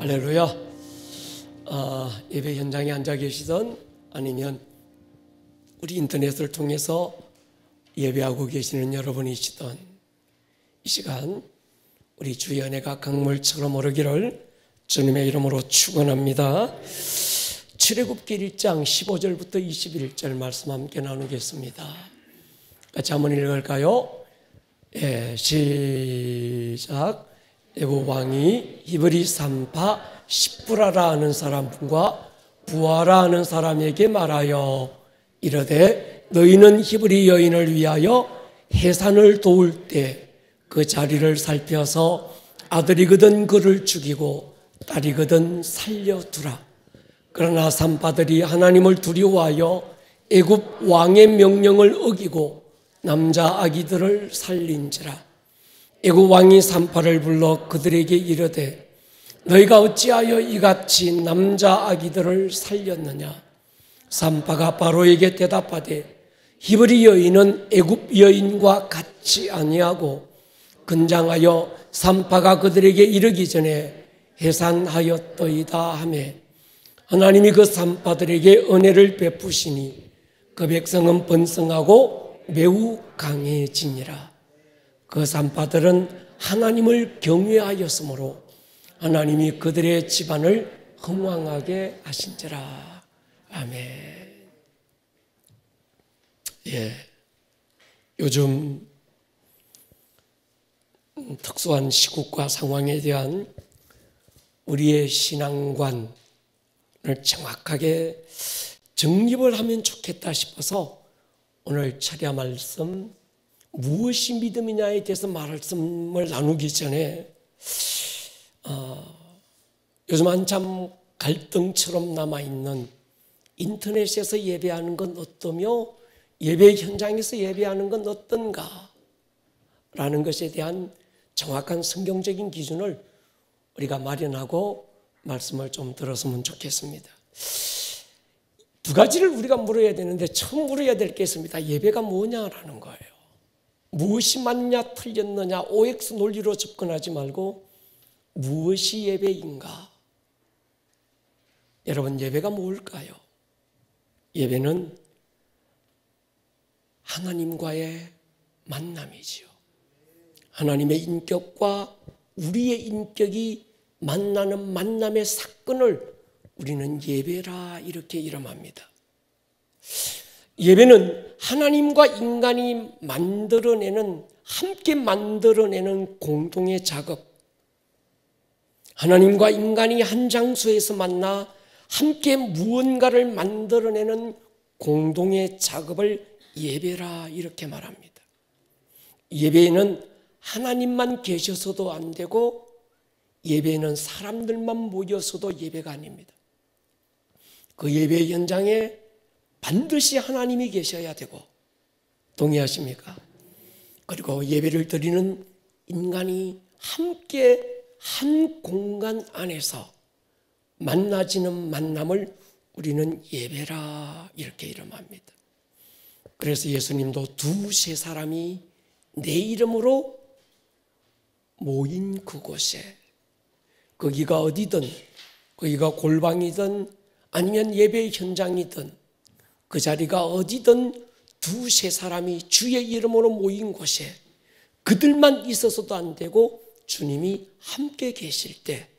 할렐루야. 예배 현장에 앉아 계시던 아니면 우리 인터넷을 통해서 예배하고 계시는 여러분이시던 이 시간 우리 주의 은혜가 강물처럼 오르기를 주님의 이름으로 축원합니다. 출애굽기 1장 15절부터 21절 말씀 함께 나누겠습니다. 같이 한번 읽을까요? 시작. 애굽 왕이 히브리 산파 십부라라 하는 사람과 부하라 하는 사람에게 말하여 이르되 너희는 히브리 여인을 위하여 해산을 도울 때 그 자리를 살펴서 아들이거든 그를 죽이고 딸이거든 살려두라. 그러나 산파들이 하나님을 두려워하여 애굽 왕의 명령을 어기고 남자 아기들을 살린지라. 애굽 왕이 산파를 불러 그들에게 이르되 너희가 어찌하여 이같이 남자 아기들을 살렸느냐. 산파가 바로에게 대답하되 히브리 여인은 애굽 여인과 같이 아니하고 근장하여 산파가 그들에게 이르기 전에 해산하였더이다 하매 하나님이 그 산파들에게 은혜를 베푸시니 그 백성은 번성하고 매우 강해지니라. 그 산파들은 하나님을 경외하였으므로 하나님이 그들의 집안을 흥왕하게 하신지라. 아멘. 요즘 특수한 시국과 상황에 대한 우리의 신앙관을 정확하게 정립을 하면 좋겠다 싶어서 오늘 철야 말씀 무엇이 믿음이냐에 대해서 말씀을 나누기 전에 요즘 한참 갈등처럼 남아있는 인터넷에서 예배하는 건 어떠며 예배 현장에서 예배하는 건 어떤가 라는 것에 대한 정확한 성경적인 기준을 우리가 마련하고 말씀을 좀 들었으면 좋겠습니다. 두 가지를 우리가 물어야 되는데 처음 물어야 될 게 있습니다. 예배가 뭐냐라는 거예요. 무엇이 맞냐 틀렸느냐 OX 논리로 접근하지 말고 무엇이 예배인가? 여러분, 예배가 뭘까요? 예배는 하나님과의 만남이지요. 하나님의 인격과 우리의 인격이 만나는 만남의 사건을 우리는 예배라 이렇게 이름합니다. 예배는 하나님과 인간이 함께 만들어내는 공동의 작업. 하나님과 인간이 한 장소에서 만나 함께 무언가를 만들어내는 공동의 작업을 예배라 이렇게 말합니다. 예배에는 하나님만 계셔서도 안 되고 예배는 사람들만 모여서도 예배가 아닙니다. 그 예배 현장에 반드시 하나님이 계셔야 되고, 동의하십니까? 그리고 예배를 드리는 인간이 함께 한 공간 안에서 만나지는 만남을 우리는 예배라 이렇게 이름합니다. 그래서 예수님도 두세 사람이 내 이름으로 모인 그곳에, 거기가 어디든, 거기가 골방이든 아니면 예배 현장이든 그 자리가 어디든 두세 사람이 주의 이름으로 모인 곳에 그들만 있어서도 안 되고 주님이 함께 계실 때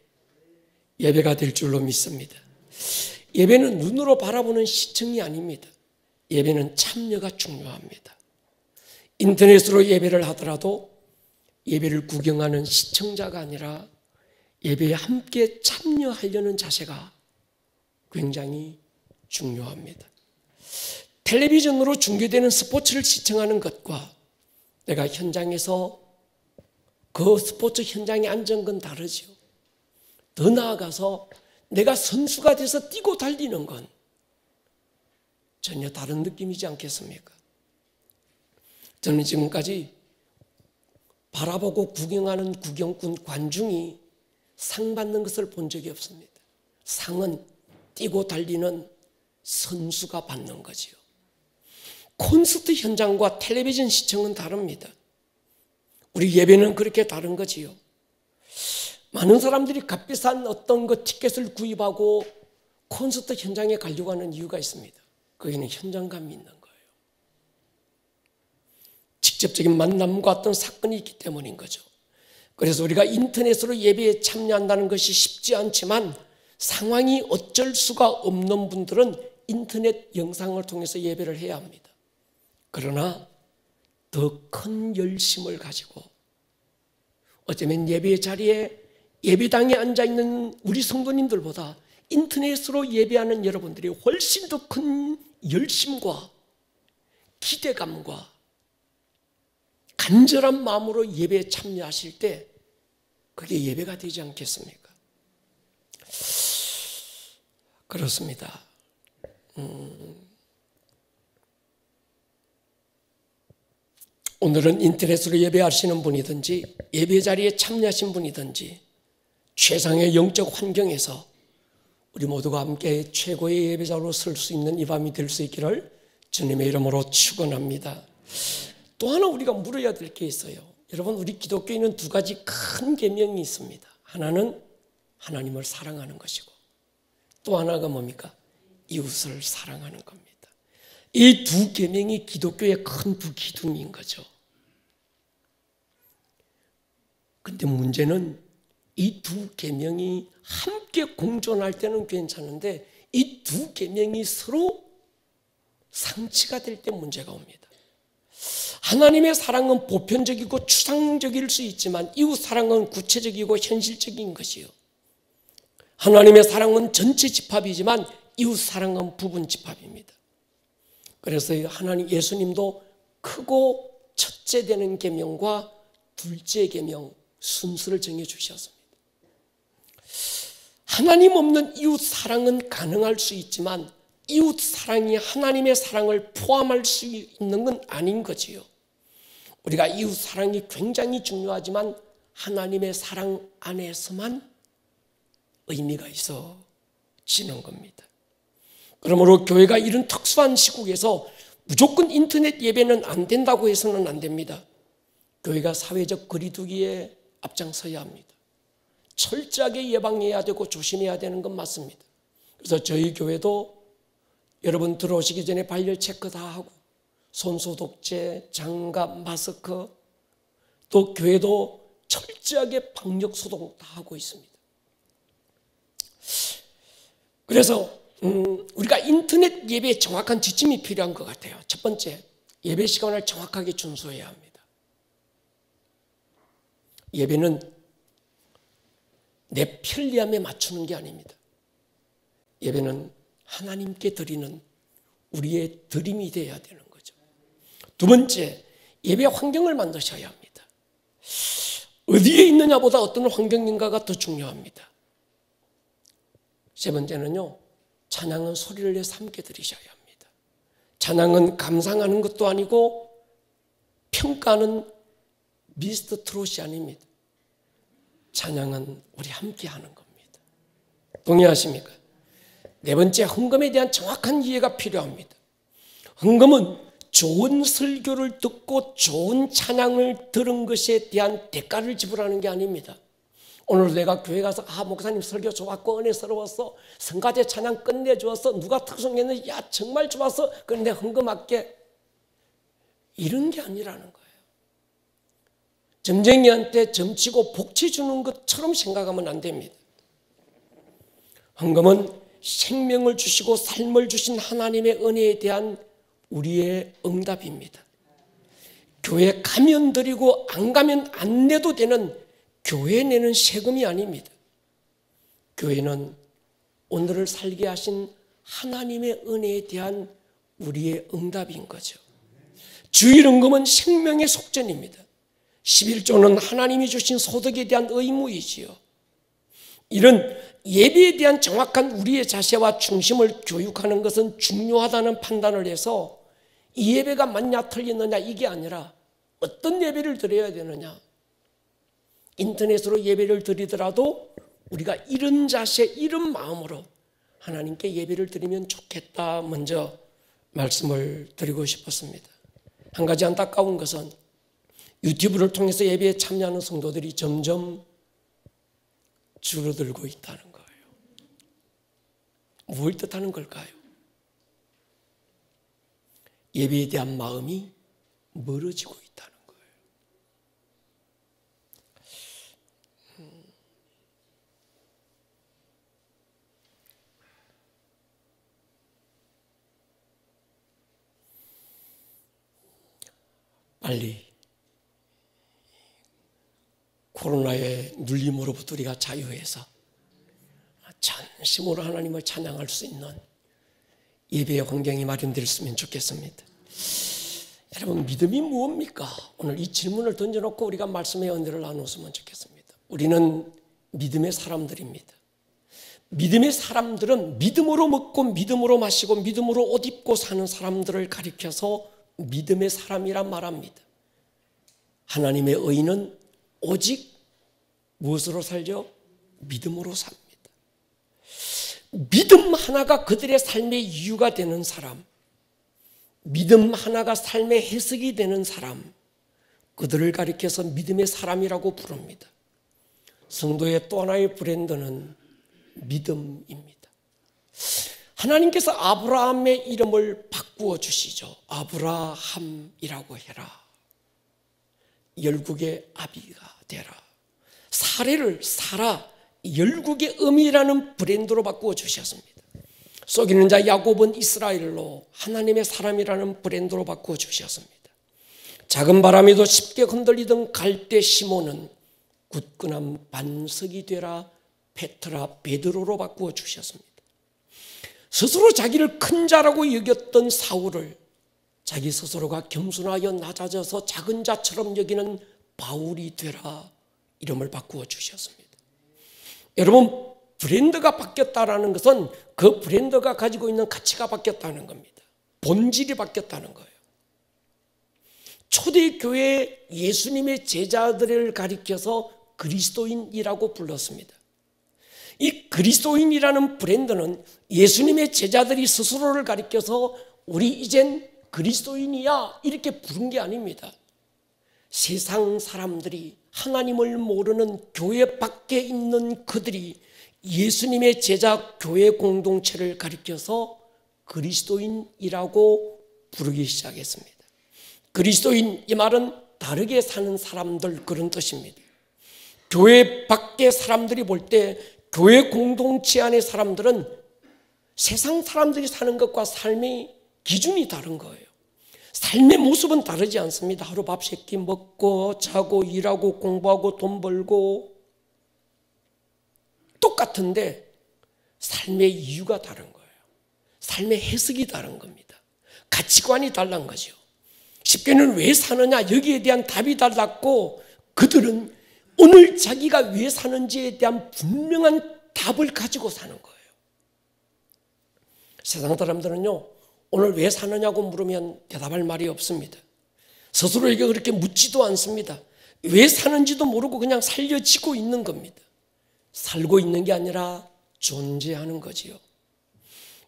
예배가 될 줄로 믿습니다. 예배는 눈으로 바라보는 시청이 아닙니다. 예배는 참여가 중요합니다. 인터넷으로 예배를 하더라도 예배를 구경하는 시청자가 아니라 예배에 함께 참여하려는 자세가 굉장히 중요합니다. 텔레비전으로 중계되는 스포츠를 시청하는 것과 내가 현장에서 그 스포츠 현장에 앉은 건 다르죠. 더 나아가서 내가 선수가 돼서 뛰고 달리는 건 전혀 다른 느낌이지 않겠습니까? 저는 지금까지 바라보고 구경하는 구경꾼 관중이 상 받는 것을 본 적이 없습니다. 상은 뛰고 달리는 선수가 받는 거지요. 콘서트 현장과 텔레비전 시청은 다릅니다. 우리 예배는 그렇게 다른 거지요. 많은 사람들이 값비싼 어떤 그 티켓을 구입하고 콘서트 현장에 가려고 하는 이유가 있습니다. 거기는 현장감이 있는 거예요. 직접적인 만남과 어떤 사건이 있기 때문인 거죠. 그래서 우리가 인터넷으로 예배에 참여한다는 것이 쉽지 않지만 상황이 어쩔 수가 없는 분들은 인터넷 영상을 통해서 예배를 해야 합니다. 그러나 더 큰 열심을 가지고 어쩌면 예배 자리에 예배당에 앉아있는 우리 성도님들보다 인터넷으로 예배하는 여러분들이 훨씬 더 큰 열심과 기대감과 간절한 마음으로 예배에 참여하실 때 그게 예배가 되지 않겠습니까? 그렇습니다. 오늘은 인터넷으로 예배하시는 분이든지 예배 자리에 참여하신 분이든지 최상의 영적 환경에서 우리 모두가 함께 최고의 예배자로 설 수 있는 이 밤이 될 수 있기를 주님의 이름으로 축원합니다. 또 하나 우리가 물어야 될 게 있어요. 여러분, 우리 기독교인은 두 가지 큰 계명이 있습니다. 하나는 하나님을 사랑하는 것이고 또 하나가 뭡니까? 이웃을 사랑하는 겁니다. 이 두 계명이 기독교의 큰 두 기둥인 거죠. 근데 문제는 이 두 계명이 함께 공존할 때는 괜찮은데 이 두 계명이 서로 상치가 될 때 문제가 옵니다. 하나님의 사랑은 보편적이고 추상적일 수 있지만 이웃 사랑은 구체적이고 현실적인 것이요. 하나님의 사랑은 전체 집합이지만 이웃 사랑은 부분 집합입니다. 그래서 하나님 예수님도 크고 첫째 되는 계명과 둘째 계명 순서를 정해 주셨습니다. 하나님 없는 이웃 사랑은 가능할 수 있지만 이웃 사랑이 하나님의 사랑을 포함할 수 있는 건 아닌 거지요. 우리가 이웃 사랑이 굉장히 중요하지만 하나님의 사랑 안에서만 의미가 있어지는 겁니다. 그러므로 교회가 이런 특수한 시국에서 무조건 인터넷 예배는 안 된다고 해서는 안 됩니다. 교회가 사회적 거리두기에 앞장서야 합니다. 철저하게 예방해야 되고 조심해야 되는 건 맞습니다. 그래서 저희 교회도 여러분 들어오시기 전에 발열 체크 다 하고 손소독제, 장갑, 마스크 또 교회도 철저하게 방역 소독 다 하고 있습니다. 그래서 우리가 인터넷 예배에 정확한 지침이 필요한 것 같아요. 첫 번째, 예배 시간을 정확하게 준수해야 합니다. 예배는 내 편리함에 맞추는 게 아닙니다. 예배는 하나님께 드리는 우리의 드림이 되어야 되는 거죠. 두 번째, 예배 환경을 만드셔야 합니다. 어디에 있느냐보다 어떤 환경인가가 더 중요합니다. 세 번째는요, 찬양은 소리를 내서 함께 드리셔야 합니다. 찬양은 감상하는 것도 아니고 평가는 미스터 트롯이 아닙니다. 찬양은 우리 함께 하는 겁니다. 동의하십니까? 네 번째, 헌금에 대한 정확한 이해가 필요합니다. 헌금은 좋은 설교를 듣고 좋은 찬양을 들은 것에 대한 대가를 지불하는 게 아닙니다. 오늘 내가 교회 가서 목사님 설교 좋았고 은혜스러웠어, 성가대 찬양 끝내주었어, 누가 특송했는데 야 정말 좋았어, 그런데 헌금할게, 이런 게 아니라는 거예요. 점쟁이한테 점치고 복치 주는 것처럼 생각하면 안 됩니다. 헌금은 생명을 주시고 삶을 주신 하나님의 은혜에 대한 우리의 응답입니다. 교회 가면 드리고 안 가면 안 내도 되는 교회 내는 세금이 아닙니다. 교회는 오늘을 살게 하신 하나님의 은혜에 대한 우리의 응답인 거죠. 주일헌금은 생명의 속전입니다. 11조는 하나님이 주신 소득에 대한 의무이지요. 이런 예배에 대한 정확한 우리의 자세와 중심을 교육하는 것은 중요하다는 판단을 해서 이 예배가 맞냐 틀리느냐 이게 아니라 어떤 예배를 드려야 되느냐, 인터넷으로 예배를 드리더라도 우리가 이런 자세, 이런 마음으로 하나님께 예배를 드리면 좋겠다 먼저 말씀을 드리고 싶었습니다. 한 가지 안타까운 것은 유튜브를 통해서 예배에 참여하는 성도들이 점점 줄어들고 있다는 거예요. 뭘 뜻하는 걸까요? 예배에 대한 마음이 멀어지고 있다는 거예요. 빨리 코로나의 눌림으로부터 우리가 자유해서 전심으로 하나님을 찬양할 수 있는 예배의 환경이 마련됐으면 좋겠습니다. 여러분, 믿음이 무엇입니까? 오늘 이 질문을 던져놓고 우리가 말씀의 은혜를 나눴으면 좋겠습니다. 우리는 믿음의 사람들입니다. 믿음의 사람들은 믿음으로 먹고 믿음으로 마시고 믿음으로 옷 입고 사는 사람들을 가리켜서 믿음의 사람이란 말합니다. 하나님의 의인은 오직 무엇으로 살죠? 믿음으로 삽니다. 믿음 하나가 그들의 삶의 이유가 되는 사람, 믿음 하나가 삶의 해석이 되는 사람, 그들을 가리켜서 믿음의 사람이라고 부릅니다. 성도의 또 하나의 브랜드는 믿음입니다. 하나님께서 아브라함의 이름을 바꾸어 주시죠. 아브라함이라고 해라. 열국의 아비가 되라. 사례를 사라, 열국의 의미라는 브랜드로 바꾸어 주셨습니다. 속이는 자 야곱은 이스라엘로, 하나님의 사람이라는 브랜드로 바꾸어 주셨습니다. 작은 바람에도 쉽게 흔들리던 갈대 시몬은 굳건한 반석이 되라, 페트라 베드로로 바꾸어 주셨습니다. 스스로 자기를 큰 자라고 여겼던 사울을 자기 스스로가 겸손하여 낮아져서 작은 자처럼 여기는 바울이 되라, 이름을 바꾸어 주셨습니다. 여러분, 브랜드가 바뀌었다는 것은 그 브랜드가 가지고 있는 가치가 바뀌었다는 겁니다. 본질이 바뀌었다는 거예요. 초대교회 예수님의 제자들을 가리켜서 그리스도인이라고 불렀습니다. 이 그리스도인이라는 브랜드는 예수님의 제자들이 스스로를 가리켜서 우리 이젠 그리스도인이야 이렇게 부른 게 아닙니다. 세상 사람들이, 하나님을 모르는 교회 밖에 있는 그들이 예수님의 제자 교회 공동체를 가리켜서 그리스도인이라고 부르기 시작했습니다. 그리스도인, 이 말은 다르게 사는 사람들, 그런 뜻입니다. 교회 밖의 사람들이 볼 때 교회 공동체 안의 사람들은 세상 사람들이 사는 것과 삶의 기준이 다른 거예요. 삶의 모습은 다르지 않습니다. 하루 밥 세 끼 먹고 자고 일하고 공부하고 돈 벌고 똑같은데 삶의 이유가 다른 거예요. 삶의 해석이 다른 겁니다. 가치관이 다른 거죠. 십계는 왜 사느냐, 여기에 대한 답이 달랐고, 그들은 오늘 자기가 왜 사는지에 대한 분명한 답을 가지고 사는 거예요. 세상 사람들은요, 오늘 왜 사느냐고 물으면 대답할 말이 없습니다. 스스로에게 그렇게 묻지도 않습니다. 왜 사는지도 모르고 그냥 살려지고 있는 겁니다. 살고 있는 게 아니라 존재하는 거지요.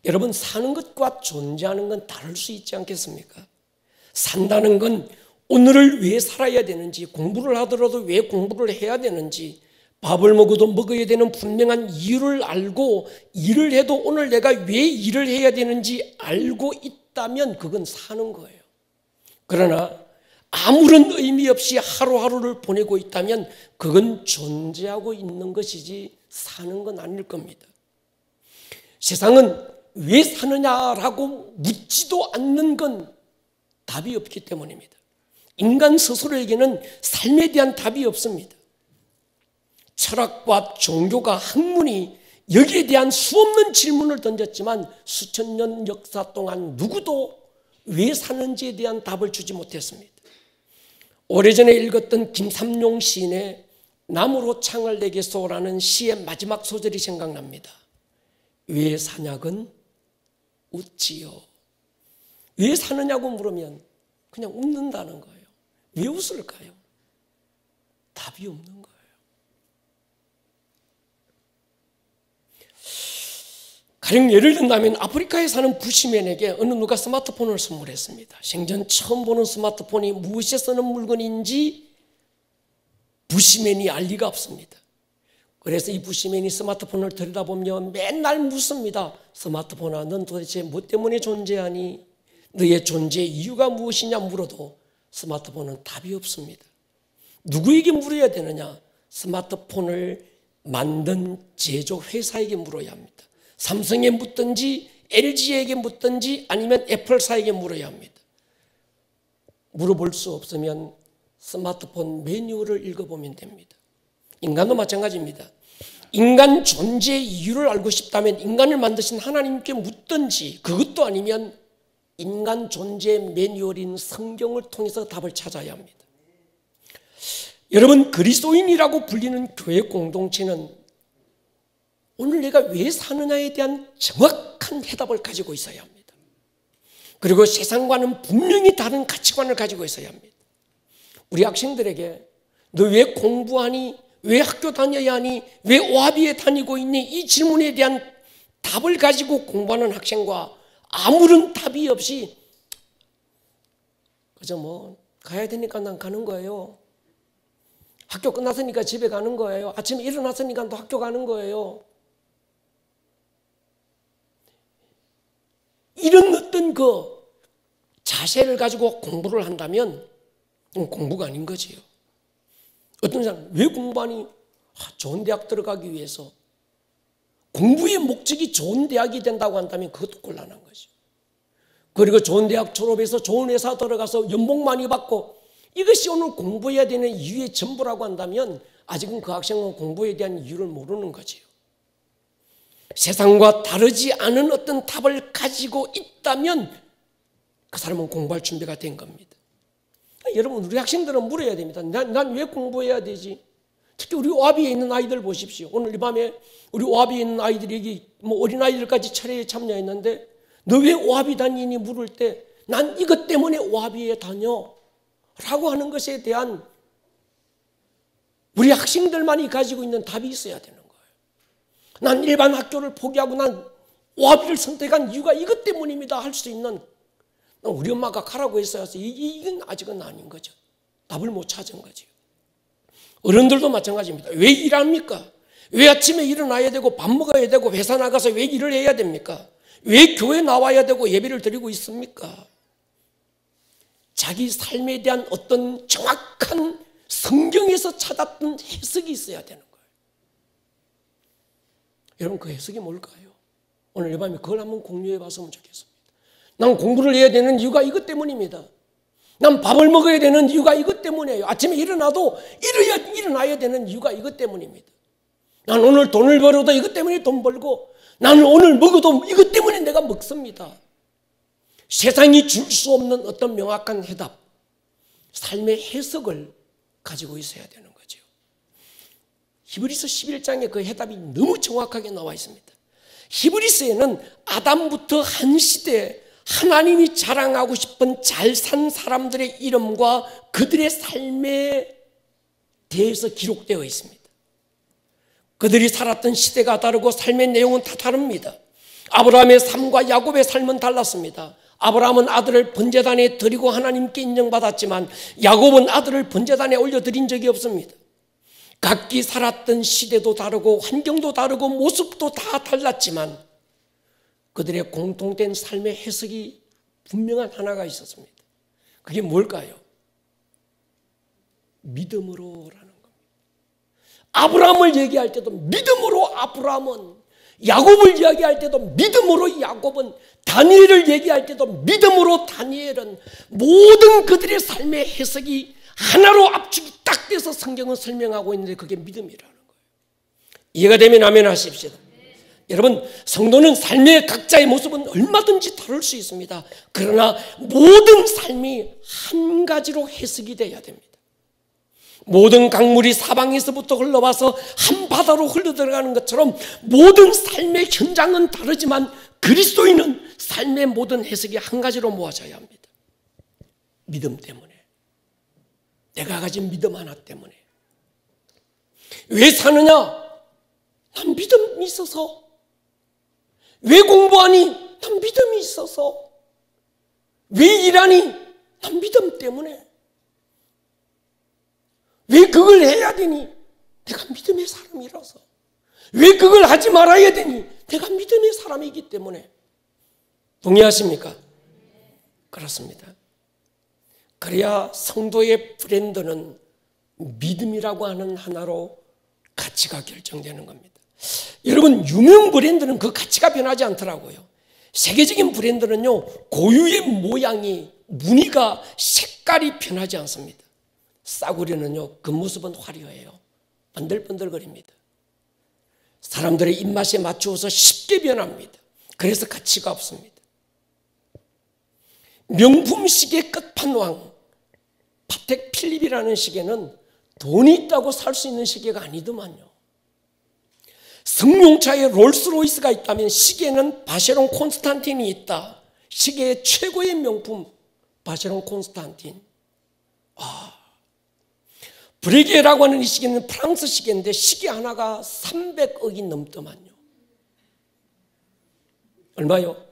여러분, 사는 것과 존재하는 건 다를 수 있지 않겠습니까? 산다는 건 오늘을 왜 살아야 되는지, 공부를 하더라도 왜 공부를 해야 되는지, 밥을 먹어도 먹어야 되는 분명한 이유를 알고 일을 해도 오늘 내가 왜 일을 해야 되는지 알고 있다면 그건 사는 거예요. 그러나 아무런 의미 없이 하루하루를 보내고 있다면 그건 존재하고 있는 것이지 사는 건 아닐 겁니다. 세상은 왜 사느냐라고 묻지도 않는 건 답이 없기 때문입니다. 인간 스스로에게는 삶에 대한 답이 없습니다. 철학과 종교가 학문이 여기에 대한 수없는 질문을 던졌지만 수천 년 역사 동안 누구도 왜 사는지에 대한 답을 주지 못했습니다. 오래전에 읽었던 김삼룡 시인의 나무로 창을 내게 쏘라는 시의 마지막 소절이 생각납니다. 왜 사냐건 웃지요. 왜 사느냐고 물으면 그냥 웃는다는 거예요. 왜 웃을까요? 답이 없는 거예요. 가령 예를 든다면 아프리카에 사는 부시맨에게 어느 누가 스마트폰을 선물했습니다. 생전 처음 보는 스마트폰이 무엇에 쓰는 물건인지 부시맨이 알 리가 없습니다. 그래서 이 부시맨이 스마트폰을 들여다보면 맨날 묻습니다. 스마트폰아, 넌 도대체 뭐 때문에 존재하니? 너의 존재의 이유가 무엇이냐 물어도 스마트폰은 답이 없습니다. 누구에게 물어야 되느냐? 스마트폰을 만든 제조 회사에게 물어야 합니다. 삼성에 묻든지 LG에게 묻든지 아니면 애플사에게 물어야 합니다. 물어볼 수 없으면 스마트폰 매뉴얼을 읽어보면 됩니다. 인간도 마찬가지입니다. 인간 존재의 이유를 알고 싶다면 인간을 만드신 하나님께 묻든지, 그것도 아니면 인간 존재의 매뉴얼인 성경을 통해서 답을 찾아야 합니다. 여러분, 그리스도인이라고 불리는 교회 공동체는 오늘 내가 왜 사느냐에 대한 정확한 해답을 가지고 있어야 합니다. 그리고 세상과는 분명히 다른 가치관을 가지고 있어야 합니다. 우리 학생들에게 너 왜 공부하니? 왜 학교 다녀야 하니? 왜 오하비에 다니고 있니? 이 질문에 대한 답을 가지고 공부하는 학생과 아무런 답이 없이 그저 뭐 가야 되니까 난 가는 거예요. 학교 끝났으니까 집에 가는 거예요. 아침에 일어났으니까 또 학교 가는 거예요. 이런 어떤 그 자세를 가지고 공부를 한다면 공부가 아닌 거지요. 어떤 사람 왜 공부하니? 좋은 대학 들어가기 위해서. 공부의 목적이 좋은 대학이 된다고 한다면 그것도 곤란한 거죠. 그리고 좋은 대학 졸업해서 좋은 회사 들어가서 연봉 많이 받고 이것이 오늘 공부해야 되는 이유의 전부라고 한다면 아직은 그 학생은 공부에 대한 이유를 모르는 거지요. 세상과 다르지 않은 어떤 답을 가지고 있다면 그 사람은 공부할 준비가 된 겁니다. 여러분, 우리 학생들은 물어야 됩니다. 난 왜 공부해야 되지? 특히 우리 오하비에 있는 아이들 보십시오. 오늘 이 밤에 우리 오하비에 있는 아이들이 뭐 어린아이들까지 차례에 참여했는데 너 왜 오하비 다니니 물을 때 난 이것 때문에 오하비에 다녀 라고 하는 것에 대한 우리 학생들만이 가지고 있는 답이 있어야 되는 거예요. 난 일반 학교를 포기하고 난 오하비를 선택한 이유가 이것 때문입니다 할 수 있는, 우리 엄마가 가라고 했어요. 이건 아직은 아닌 거죠. 답을 못 찾은 거죠. 어른들도 마찬가지입니다. 왜 일합니까? 왜 아침에 일어나야 되고 밥 먹어야 되고 회사 나가서 왜 일을 해야 됩니까? 왜 교회 나와야 되고 예배를 드리고 있습니까? 자기 삶에 대한 어떤 정확한 성경에서 찾았던 해석이 있어야 되는 거예요. 여러분, 그 해석이 뭘까요? 오늘 이 밤에 그걸 한번 공유해 봤으면 좋겠습니다. 난 공부를 해야 되는 이유가 이것 때문입니다. 난 밥을 먹어야 되는 이유가 이것 때문이에요. 아침에 일어나도 일어나야 되는 이유가 이것 때문입니다. 난 오늘 돈을 벌어도 이것 때문에 돈 벌고, 나는 오늘 먹어도 이것 때문에 내가 먹습니다. 세상이 줄 수 없는 어떤 명확한 해답, 삶의 해석을 가지고 있어야 되는 거죠. 히브리서 11장에 그 해답이 너무 정확하게 나와 있습니다. 히브리서에는 아담부터 한 시대 하나님이 자랑하고 싶은 잘 산 사람들의 이름과 그들의 삶에 대해서 기록되어 있습니다. 그들이 살았던 시대가 다르고 삶의 내용은 다 다릅니다. 아브라함의 삶과 야곱의 삶은 달랐습니다. 아브라함은 아들을 번제단에 드리고 하나님께 인정받았지만 야곱은 아들을 번제단에 올려드린 적이 없습니다. 각기 살았던 시대도 다르고 환경도 다르고 모습도 다 달랐지만 그들의 공통된 삶의 해석이 분명한 하나가 있었습니다. 그게 뭘까요? 믿음으로라는 겁니다. 아브라함을 얘기할 때도 믿음으로 아브라함은, 야곱을 이야기할 때도 믿음으로 야곱은, 다니엘을 얘기할 때도 믿음으로 다니엘은, 모든 그들의 삶의 해석이 하나로 압축이 딱 돼서 성경은 설명하고 있는데 그게 믿음이라는 거예요. 이해가 되면 아멘 하십시오. 여러분, 성도는 삶의 각자의 모습은 얼마든지 다를 수 있습니다. 그러나 모든 삶이 한 가지로 해석이 돼야 됩니다. 모든 강물이 사방에서부터 흘러와서 한 바다로 흘러들어가는 것처럼 모든 삶의 현장은 다르지만 그리스도인은 삶의 모든 해석이 한 가지로 모아져야 합니다. 믿음 때문에. 내가 가진 믿음 하나 때문에. 왜 사느냐? 난 믿음이 있어서. 왜 공부하니? 난 믿음이 있어서. 왜 일하니? 난 믿음 때문에. 왜 그걸 해야 되니? 내가 믿음의 사람이라서. 왜 그걸 하지 말아야 되니? 내가 믿음의 사람이기 때문에. 동의하십니까? 그렇습니다. 그래야 성도의 브랜드는 믿음이라고 하는 하나로 가치가 결정되는 겁니다. 여러분, 유명 브랜드는 그 가치가 변하지 않더라고요. 세계적인 브랜드는요, 고유의 모양이, 무늬가, 색깔이 변하지 않습니다. 싸구려는요, 그 모습은 화려해요. 번들번들거립니다. 사람들의 입맛에 맞추어서 쉽게 변합니다. 그래서 가치가 없습니다. 명품 시계 끝판왕 파텍 필립이라는 시계는 돈이 있다고 살 수 있는 시계가 아니더만요. 승용차에 롤스로이스가 있다면 시계는 바쉐론 콘스탄틴이 있다. 시계의 최고의 명품 바쉐론 콘스탄틴. 브레게라고 하는 이 시계는 프랑스 시계인데 시계 하나가 300억이 넘더만요. 얼마요?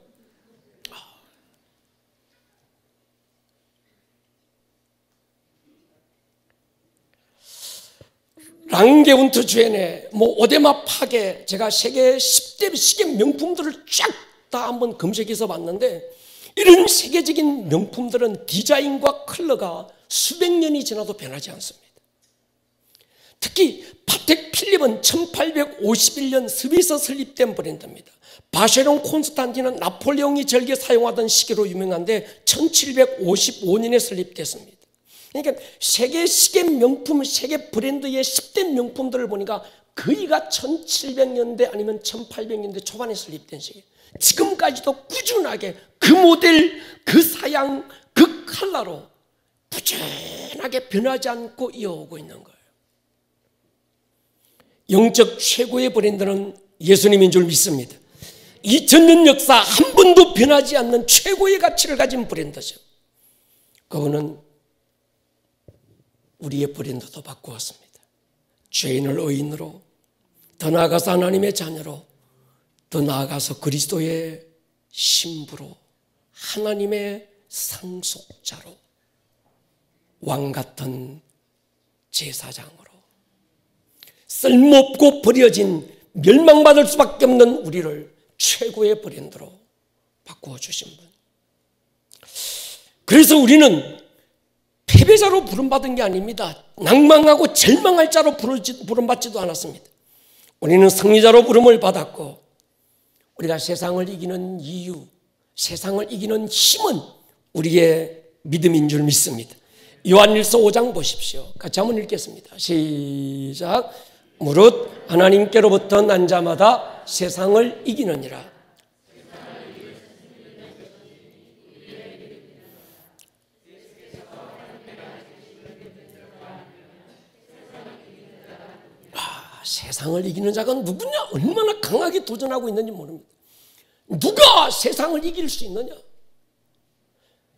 랑게운트 주엔의 오데마 파게, 제가 세계 10대 시계 명품들을 쫙 다 한번 검색해서 봤는데, 이런 세계적인 명품들은 디자인과 컬러가 수백 년이 지나도 변하지 않습니다. 특히 파텍 필립은 1851년 스위스 설립된 브랜드입니다. 바쉐론 콘스탄틴은 나폴레옹이 즐겨 사용하던 시계로 유명한데 1755년에 설립됐습니다. 그러니까 세계 시계 명품, 세계 브랜드의 10대 명품들을 보니까 거의가 1700년대 아니면 1800년대 초반에 설립된 시계. 지금까지도 꾸준하게 그 모델, 그 사양, 그 컬러로 꾸준하게 변하지 않고 이어오고 있는 거예요. 영적 최고의 브랜드는 예수님인 줄 믿습니다. 2000년 역사 한 번도 변하지 않는 최고의 가치를 가진 브랜드죠. 그거는 우리의 브랜드도 바꾸었습니다. 죄인을 의인으로, 더 나아가서 하나님의 자녀로, 더 나아가서 그리스도의 신부로, 하나님의 상속자로, 왕같은 제사장으로, 쓸모없고 버려진 멸망받을 수밖에 없는 우리를 최고의 브랜드로 바꾸어 주신 분. 그래서 우리는 패배자로 부름받은 게 아닙니다. 낭망하고 절망할 자로 부름받지도 않았습니다. 우리는 승리자로 부름을 받았고, 우리가 세상을 이기는 이유, 세상을 이기는 힘은 우리의 믿음인 줄 믿습니다. 요한일서 5장 보십시오. 같이 한번 읽겠습니다. 시작. 무릇 하나님께로부터 난 자마다 세상을 이기느니라. 세상을 이기는 자가 누구냐? 얼마나 강하게 도전하고 있는지 모릅니다. 누가 세상을 이길 수 있느냐?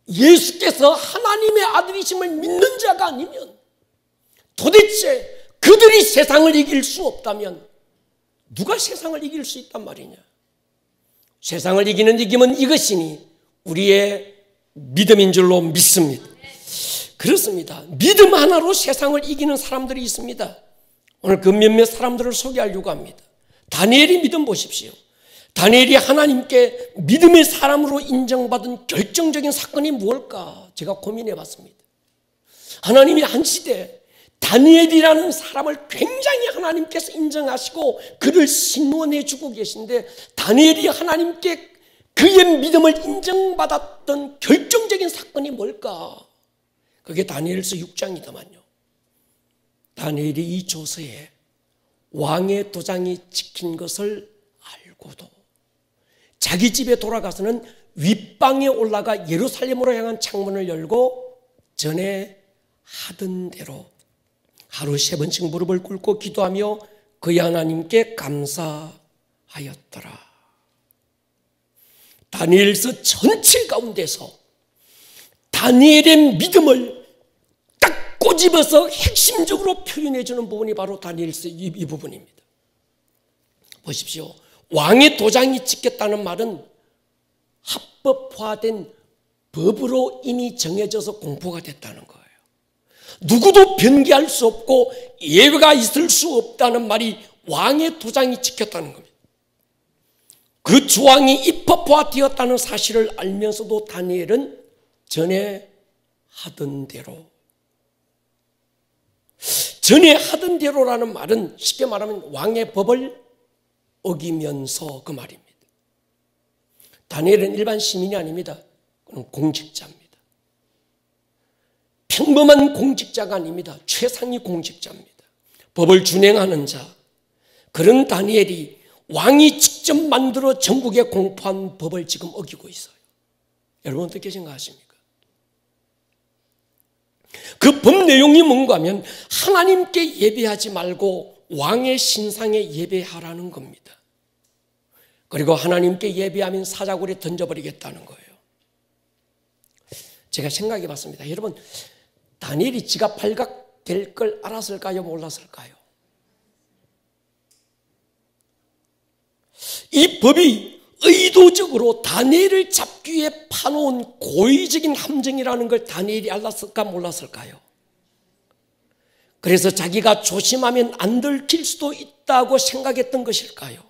예수께서 하나님의 아들이심을 믿는 자가 아니면, 도대체 그들이 세상을 이길 수 없다면 누가 세상을 이길 수 있단 말이냐? 세상을 이기는 이김은 이것이니 우리의 믿음인 줄로 믿습니다. 그렇습니다. 믿음 하나로 세상을 이기는 사람들이 있습니다. 오늘 그 몇몇 사람들을 소개하려고 합니다. 다니엘이 믿음 보십시오. 다니엘이 하나님께 믿음의 사람으로 인정받은 결정적인 사건이 무엇일까? 제가 고민해 봤습니다. 하나님이 한 시대 다니엘이라는 사람을 굉장히 하나님께서 인정하시고 그를 신원해 주고 계신데, 다니엘이 하나님께 그의 믿음을 인정받았던 결정적인 사건이 뭘까? 그게 다니엘서 6장이더만요. 다니엘이 이 조서에 왕의 도장이 찍힌 것을 알고도 자기 집에 돌아가서는 윗방에 올라가 예루살렘으로 향한 창문을 열고 전에 하던 대로 하루 3번씩 무릎을 꿇고 기도하며 그의 하나님께 감사하였더라. 다니엘서 전체 가운데서 다니엘의 믿음을 딱 꼬집어서 핵심적으로 표현해 주는 부분이 바로 다니엘서 이 부분입니다. 보십시오. 왕의 도장이 찍혔다는 말은 합법화된 법으로 이미 정해져서 공포가 됐다는 거예요. 누구도 변개할 수 없고 예외가 있을 수 없다는 말이 왕의 도장이 찍혔다는 겁니다. 그 주왕이 입법화되었다는 사실을 알면서도 다니엘은 전에 하던 대로라는 말은 쉽게 말하면 왕의 법을 어기면서 그 말입니다. 다니엘은 일반 시민이 아닙니다. 그는 공직자입니다. 평범한 공직자가 아닙니다. 최상위 공직자입니다. 법을 준행하는 자, 그런 다니엘이 왕이 직접 만들어 전국에 공포한 법을 지금 어기고 있어요. 여러분 어떻게 생각하십니까? 그 법 내용이 뭔가 하면 하나님께 예배하지 말고 왕의 신상에 예배하라는 겁니다. 그리고 하나님께 예배하면 사자굴에 던져버리겠다는 거예요. 제가 생각해 봤습니다. 여러분, 다니엘이 지가 발각될 걸 알았을까요? 몰랐을까요? 이 법이 의도적으로 다니엘을 잡기 위해 파놓은 고의적인 함정이라는 걸 다니엘이 알았을까 몰랐을까요? 그래서 자기가 조심하면 안 들킬 수도 있다고 생각했던 것일까요?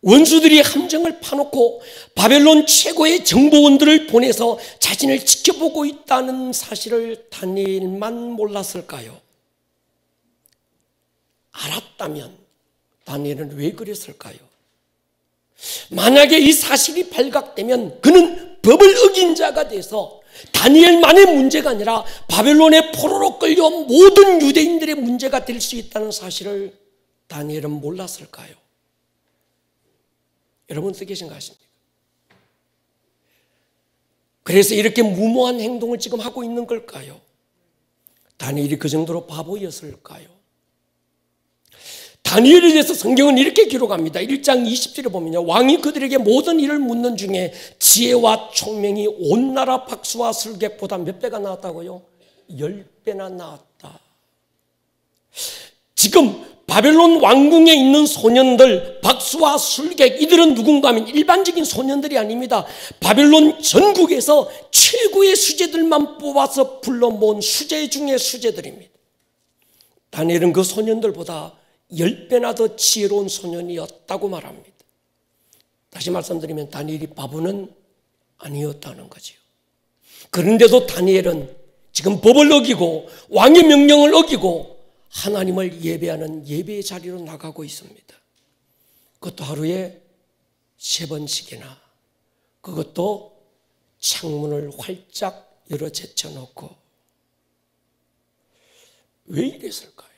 원수들이 함정을 파놓고 바벨론 최고의 정보원들을 보내서 자신을 지켜보고 있다는 사실을 다니엘만 몰랐을까요? 알았다면 다니엘은 왜 그랬을까요? 만약에 이 사실이 발각되면 그는 법을 어긴 자가 돼서 다니엘만의 문제가 아니라 바벨론에 포로로 끌려 모든 유대인들의 문제가 될 수 있다는 사실을 다니엘은 몰랐을까요? 여러분 어떻게 생각하십니까? 그래서 이렇게 무모한 행동을 지금 하고 있는 걸까요? 다니엘이 그 정도로 바보였을까요? 다니엘에 대해서 성경은 이렇게 기록합니다. 1장 20절에 보면요, 왕이 그들에게 모든 일을 묻는 중에 지혜와 총명이 온 나라 박수와 술객보다 몇 배가 나왔다고요? 10배나 나왔다. 지금 바벨론 왕궁에 있는 소년들, 박수와 술객, 이들은 누군가 하면 일반적인 소년들이 아닙니다. 바벨론 전국에서 최고의 수재들만 뽑아서 불러 모은 수재 중의 수재들입니다. 다니엘은 그 소년들보다 10배나 더 지혜로운 소년이었다고 말합니다. 다시 말씀드리면 다니엘이 바보는 아니었다는 거지요. 그런데도 다니엘은 지금 법을 어기고 왕의 명령을 어기고 하나님을 예배하는 예배의 자리로 나가고 있습니다. 그것도 하루에 3번씩이나, 그것도 창문을 활짝 열어 제쳐놓고. 왜 이랬을까요?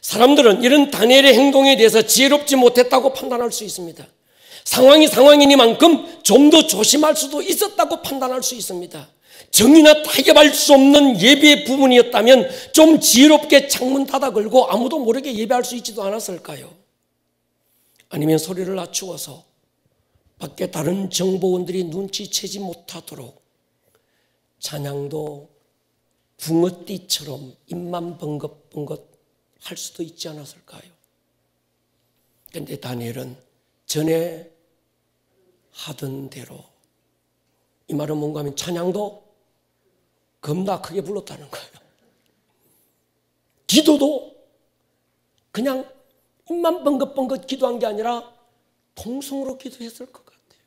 사람들은 이런 다니엘의 행동에 대해서 지혜롭지 못했다고 판단할 수 있습니다. 상황이 상황이니만큼 좀 더 조심할 수도 있었다고 판단할 수 있습니다. 정의나 타협할 수 없는 예배의 부분이었다면 좀 지혜롭게 창문 닫아 걸고 아무도 모르게 예배할 수 있지도 않았을까요? 아니면 소리를 낮추어서 밖에 다른 정보원들이 눈치채지 못하도록 찬양도 붕어띠처럼 입만 번긋번긋 할 수도 있지 않았을까요? 그런데 다니엘은 전에 하던 대로, 이 말은 뭔가 하면 찬양도 겁나 크게 불렀다는 거예요. 기도도 그냥 입만 번긋번긋 기도한 게 아니라 통성으로 기도했을 것 같아요.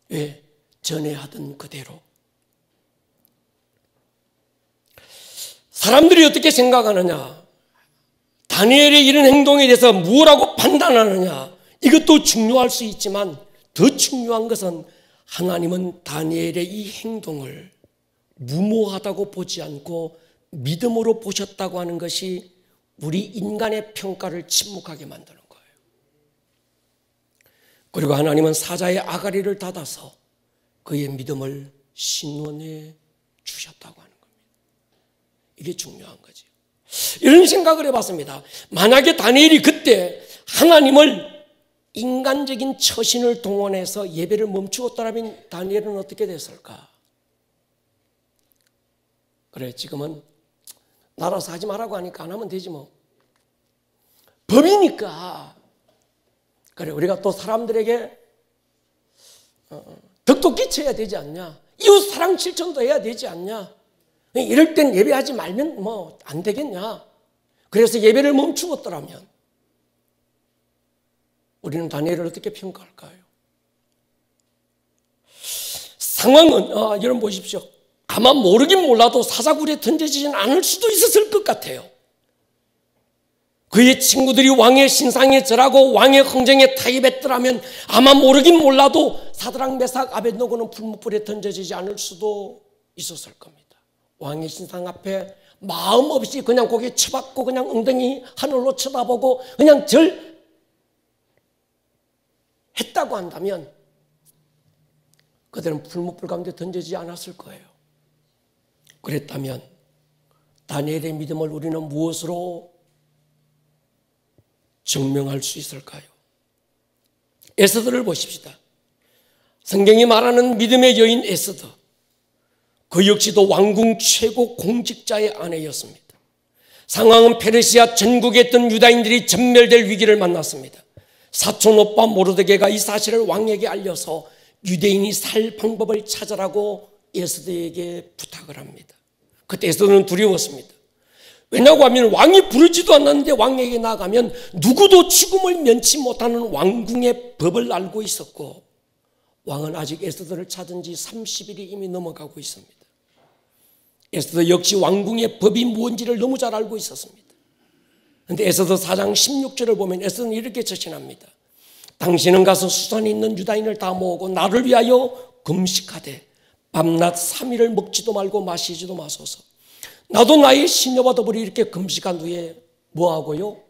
왜? 전에 하던 그대로. 사람들이 어떻게 생각하느냐, 다니엘의 이런 행동에 대해서 무엇라고 판단하느냐, 이것도 중요할 수 있지만 더 중요한 것은 하나님은 다니엘의 이 행동을 무모하다고 보지 않고 믿음으로 보셨다고 하는 것이 우리 인간의 평가를 침묵하게 만드는 거예요. 그리고 하나님은 사자의 아가리를 닫아서 그의 믿음을 신원해 주셨다고 하는 겁니다. 이게 중요한 거죠. 이런 생각을 해봤습니다. 만약에 다니엘이 그때 하나님을 인간적인 처신을 동원해서 예배를 멈추었더라면 다니엘은 어떻게 됐을까? 그래, 지금은 나라서 하지 말라고 하니까 안 하면 되지 뭐. 법이니까. 그래, 우리가 또 사람들에게 덕도 끼쳐야 되지 않냐? 이웃 사랑 실천도 해야 되지 않냐? 이럴 땐 예배하지 말면 뭐 안 되겠냐. 그래서 예배를 멈추었더라면 우리는 다니엘을 어떻게 평가할까요? 상황은 여러분 보십시오. 아마 모르긴 몰라도 사자굴에 던져지진 않을 수도 있었을 것 같아요. 그의 친구들이 왕의 신상에 절하고 왕의 흥정에 타입했더라면 아마 모르긴 몰라도 사드락 메삭 아벳노고는 풀무불에 던져지지 않을 수도 있었을 겁니다. 왕의 신상 앞에 마음 없이 그냥 고개 쳐박고 그냥 엉덩이 하늘로 쳐다보고 그냥 절했다고 한다면 그들은 풀무불 가운데 던지지 않았을 거예요. 그랬다면 다니엘의 믿음을 우리는 무엇으로 증명할 수 있을까요? 에스더를 보십시다. 성경이 말하는 믿음의 여인 에스더, 그 역시도 왕궁 최고 공직자의 아내였습니다. 상황은 페르시아 전국에 있던 유다인들이 전멸될 위기를 만났습니다. 사촌 오빠 모르드게가 이 사실을 왕에게 알려서 유대인이 살 방법을 찾으라고 에스더에게 부탁을 합니다. 그때 에스더는 두려웠습니다. 왜냐고 하면 왕이 부르지도 않았는데 왕에게 나가면 누구도 죽음을 면치 못하는 왕궁의 법을 알고 있었고 왕은 아직 에스더를 찾은 지 30일이 이미 넘어가고 있습니다. 에스더 역시 왕궁의 법이 무엇인지를 너무 잘 알고 있었습니다. 그런데 에스더 4장 16절을 보면 에스더는 이렇게 처신합니다. 당신은 가서 수산에 있는 유다인을 다 모으고 나를 위하여 금식하되 밤낮 3일을 먹지도 말고 마시지도 마소서. 나도 나의 시녀와 더불어 이렇게 금식한 후에 뭐하고요?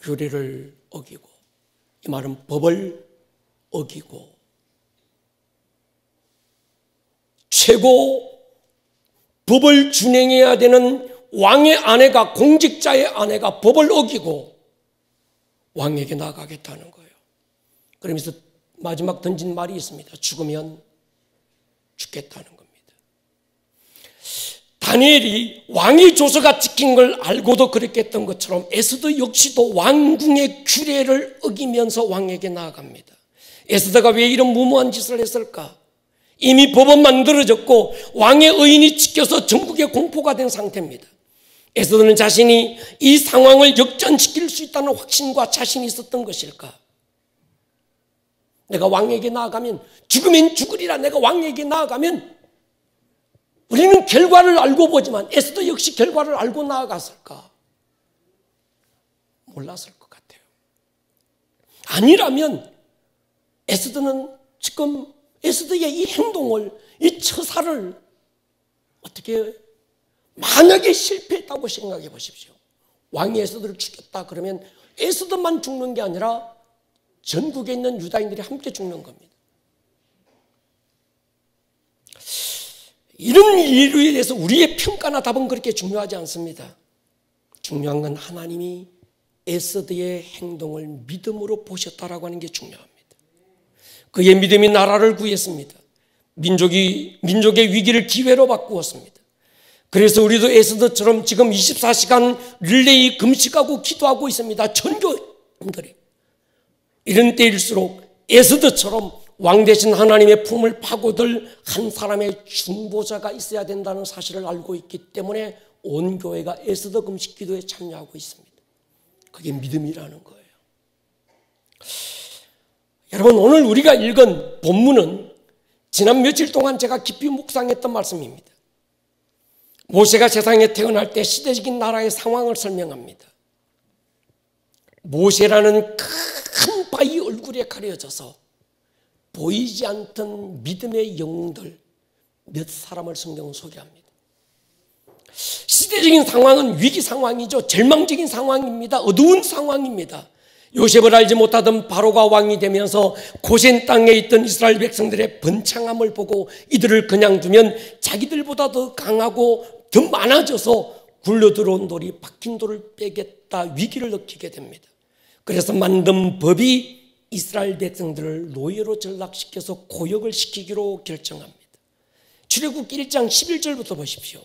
규례를 어기고, 이 말은 법을 어기고, 최고 법을 준행해야 되는 왕의 아내가, 공직자의 아내가 법을 어기고 왕에게 나가겠다는 거예요. 그러면서 마지막 던진 말이 있습니다. 죽으면 죽겠다는 겁니다. 다니엘이 왕의 조서가 찍힌 걸 알고도 그렇게 했던 것처럼 에스더 역시도 왕궁의 규례를 어기면서 왕에게 나아갑니다. 에스더가 왜 이런 무모한 짓을 했을까? 이미 법은 만들어졌고 왕의 의인이 지켜서 전국에 공포가 된 상태입니다. 에스더는 자신이 이 상황을 역전시킬 수 있다는 확신과 자신이 있었던 것일까? 내가 왕에게 나아가면 죽으면 죽으리라. 내가 왕에게 나아가면 우리는 결과를 알고 보지만 에스더 역시 결과를 알고 나아갔을까? 몰랐을 것 같아요. 아니라면 에스더는 지금 에스더의 이 행동을, 이 처사를 어떻게 만약에 실패했다고 생각해 보십시오. 왕이 에스더를 죽였다 그러면 에스더만 죽는 게 아니라 전국에 있는 유다인들이 함께 죽는 겁니다. 이런 일에 대해서 우리의 평가나 답은 그렇게 중요하지 않습니다. 중요한 건 하나님이 에스더의 행동을 믿음으로 보셨다라고 하는 게 중요합니다. 그의 믿음이 나라를 구했습니다. 민족의 위기를 기회로 바꾸었습니다. 그래서 우리도 에스더처럼 지금 24시간 릴레이 금식하고 기도하고 있습니다. 전교인들이. 이런 때일수록 에스더처럼 왕 대신 하나님의 품을 파고들 한 사람의 중보자가 있어야 된다는 사실을 알고 있기 때문에 온 교회가 에스더 금식 기도에 참여하고 있습니다. 그게 믿음이라는 거예요. 여러분, 오늘 우리가 읽은 본문은 지난 며칠 동안 제가 깊이 묵상했던 말씀입니다. 모세가 세상에 태어날 때 시대적인 나라의 상황을 설명합니다. 모세라는 큰 바위 얼굴에 가려져서 보이지 않던 믿음의 영웅들 몇 사람을 성경은 소개합니다. 시대적인 상황은 위기 상황이죠. 절망적인 상황입니다. 어두운 상황입니다. 요셉을 알지 못하던 바로가 왕이 되면서 고센 땅에 있던 이스라엘 백성들의 번창함을 보고 이들을 그냥 두면 자기들보다 더 강하고 더 많아져서 굴러들어온 돌이 박힌 돌을 빼겠다 위기를 느끼게 됩니다. 그래서 만든 법이 이스라엘 백성들을 노예로 전락시켜서 고역을 시키기로 결정합니다. 출애굽기 1장 11절부터 보십시오.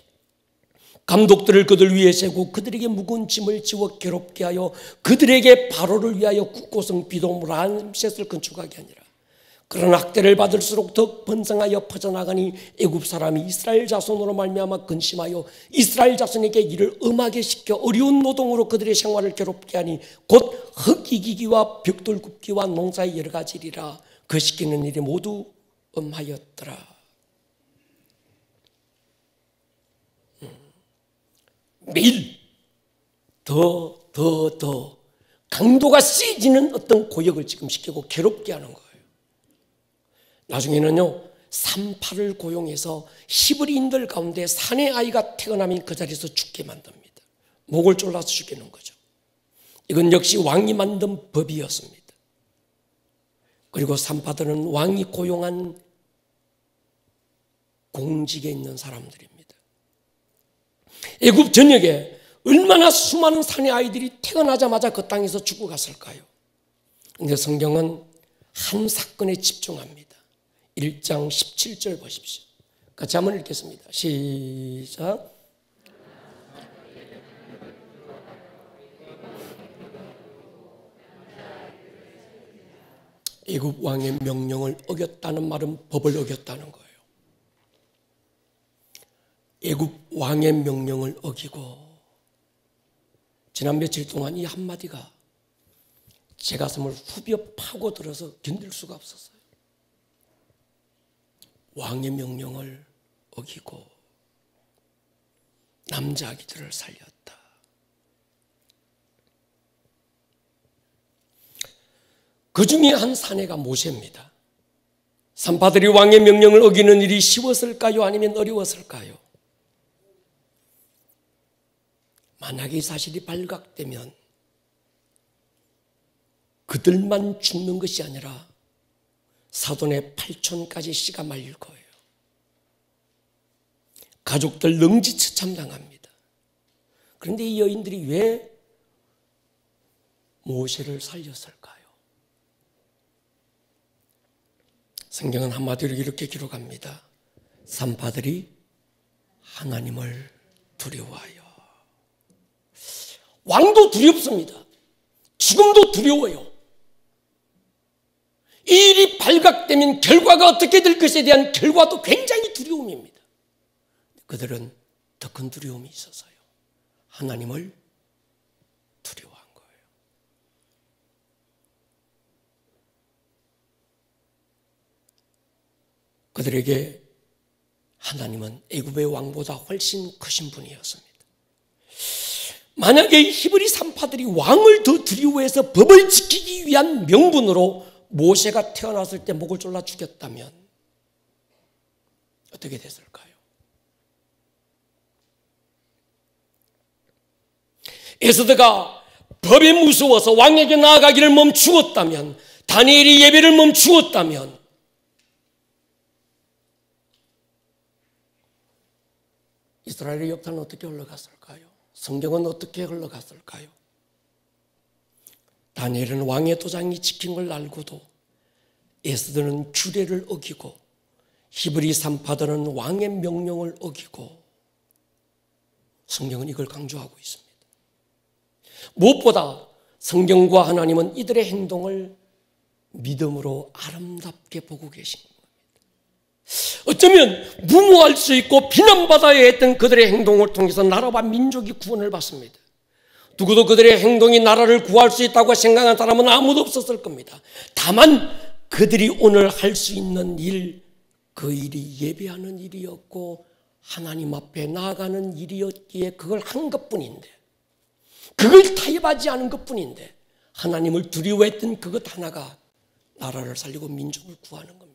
감독들을 그들 위에 세고 그들에게 무거운 짐을 지워 괴롭게 하여 그들에게 바로를 위하여 국고성 비돔 람셋을 건축하게 하니라. 그러나 학대를 받을수록 더 번성하여 퍼져나가니 애굽 사람이 이스라엘 자손으로 말미암아 근심하여 이스라엘 자손에게 이를 엄하게 시켜 어려운 노동으로 그들의 생활을 괴롭게 하니 곧 흙 이기기와 벽돌 굽기와 농사의 여러 가지 일이라 그 시키는 일이 모두 엄하였더라. 매일 더 강도가 세지는 어떤 고역을 지금 시키고 괴롭게 하는 거예요. 나중에는요, 산파를 고용해서 히브리인들 가운데 사내 아이가 태어나면 그 자리에서 죽게 만듭니다. 목을 졸라서 죽이는 거죠. 이건 역시 왕이 만든 법이었습니다. 그리고 산파들은 왕이 고용한 공직에 있는 사람들입니다. 애굽 전역에 얼마나 수많은 사내 아이들이 태어나자마자 그 땅에서 죽어갔을까요? 그런데 성경은 한 사건에 집중합니다. 1장 17절 보십시오. 같이 한번 읽겠습니다. 시작. 애굽 왕의 명령을 어겼다는 말은 법을 어겼다는 거예요. 애굽 왕의 명령을 어기고 지난 며칠 동안 이 한마디가 제 가슴을 후벼 파고들어서 견딜 수가 없었어요. 왕의 명령을 어기고 남자아기들을 살렸다. 그 중에 한 사내가 모세입니다. 산파들이 왕의 명령을 어기는 일이 쉬웠을까요? 아니면 어려웠을까요? 만약에 이 사실이 발각되면 그들만 죽는 것이 아니라 사돈의 8촌까지 씨가 말릴 거예요. 가족들 능지처참당합니다. 그런데 이 여인들이 왜 모세를 살렸을까요? 성경은 한마디로 이렇게 기록합니다. 산파들이 하나님을 두려워하여. 왕도 두렵습니다. 지금도 두려워요. 이 일이 발각되면 결과가 어떻게 될 것에 대한 결과도 굉장히 두려움입니다. 그들은 더 큰 두려움이 있어서요. 하나님을 두려워한 거예요. 그들에게 하나님은 애굽의 왕보다 훨씬 크신 분이었습니다. 만약에 히브리 산파들이 왕을 더 두려워해서 법을 지키기 위한 명분으로 모세가 태어났을 때 목을 졸라 죽였다면 어떻게 됐을까요? 에스더가 법에 무서워서 왕에게 나아가기를 멈추었다면, 다니엘이 예배를 멈추었다면 이스라엘의 역사는 어떻게 흘러갔을까요? 성경은 어떻게 흘러갔을까요? 다니엘은 왕의 도장이 지킨 걸 알고도 에스더는 규례를 어기고 히브리 산파들은 왕의 명령을 어기고, 성경은 이걸 강조하고 있습니다. 무엇보다 성경과 하나님은 이들의 행동을 믿음으로 아름답게 보고 계신 겁니다. 어쩌면 무모할 수 있고 비난받아야 했던 그들의 행동을 통해서 나라와 민족이 구원을 받습니다. 누구도 그들의 행동이 나라를 구할 수 있다고 생각한 사람은 아무도 없었을 겁니다. 다만 그들이 오늘 할 수 있는 일, 그 일이 예배하는 일이었고 하나님 앞에 나아가는 일이었기에 그걸 한 것뿐인데, 그걸 타협하지 않은 것뿐인데, 하나님을 두려워했던 그것 하나가 나라를 살리고 민족을 구하는 겁니다.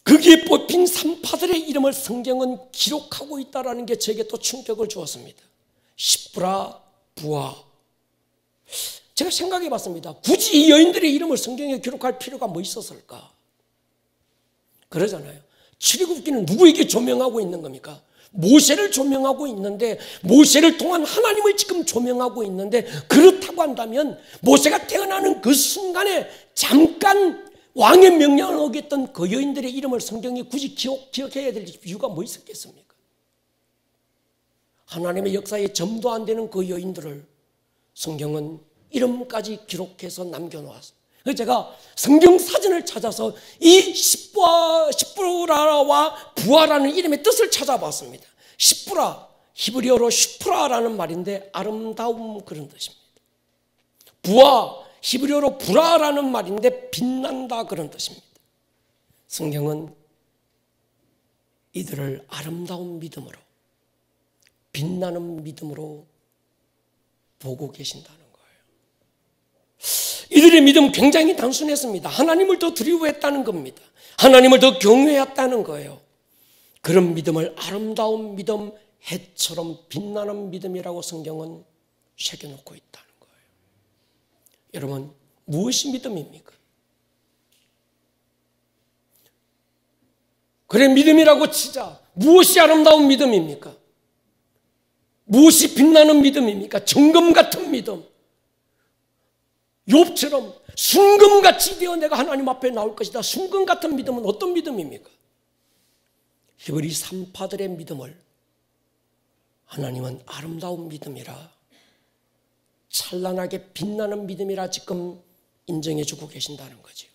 거기에 뽑힌 산파들의 이름을 성경은 기록하고 있다는 게 저에게 또 충격을 주었습니다. 시브라, 부하. 제가 생각해 봤습니다. 굳이 이 여인들의 이름을 성경에 기록할 필요가 뭐 있었을까? 그러잖아요. 출애굽기는 누구에게 조명하고 있는 겁니까? 모세를 조명하고 있는데, 모세를 통한 하나님을 지금 조명하고 있는데, 그렇다고 한다면 모세가 태어나는 그 순간에 잠깐 왕의 명령을 어겼던 그 여인들의 이름을 성경이 굳이 기억해야 될 이유가 뭐 있었겠습니까? 하나님의 역사에 점도 안 되는 그 여인들을 성경은 이름까지 기록해서 남겨놓았어요. 제가 성경 사전을 찾아서 이 시프라와 부하라는 이름의 뜻을 찾아봤습니다. 시프라, 히브리어로 슈프라라는 말인데 아름다움 그런 뜻입니다. 부하, 히브리어로 브라라는 말인데 빛난다 그런 뜻입니다. 성경은 이들을 아름다운 믿음으로, 빛나는 믿음으로 보고 계신다는 거예요. 이들의 믿음은 굉장히 단순했습니다. 하나님을 더 두려워했다는 겁니다. 하나님을 더 경외했다는 거예요. 그런 믿음을 아름다운 믿음, 해처럼 빛나는 믿음이라고 성경은 새겨놓고 있다는 거예요. 여러분, 무엇이 믿음입니까? 그래, 믿음이라고 치자. 무엇이 아름다운 믿음입니까? 무엇이 빛나는 믿음입니까? 정금 같은 믿음. 욥처럼 순금같이 되어 내가 하나님 앞에 나올 것이다. 순금 같은 믿음은 어떤 믿음입니까? 히브리 산파들의 믿음을 하나님은 아름다운 믿음이라, 찬란하게 빛나는 믿음이라 지금 인정해 주고 계신다는 거죠.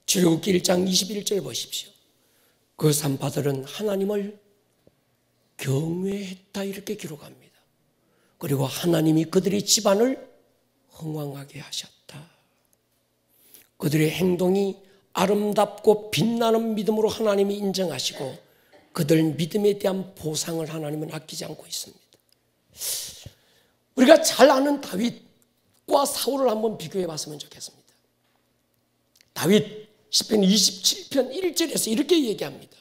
출애굽기 1장 21절 보십시오. 그 산파들은 하나님을 경외했다 이렇게 기록합니다. 그리고 하나님이 그들의 집안을 흥왕하게 하셨다. 그들의 행동이 아름답고 빛나는 믿음으로 하나님이 인정하시고 그들 믿음에 대한 보상을 하나님은 아끼지 않고 있습니다. 우리가 잘 아는 다윗과 사울을 한번 비교해 봤으면 좋겠습니다. 다윗 시편 27편 1절에서 이렇게 얘기합니다.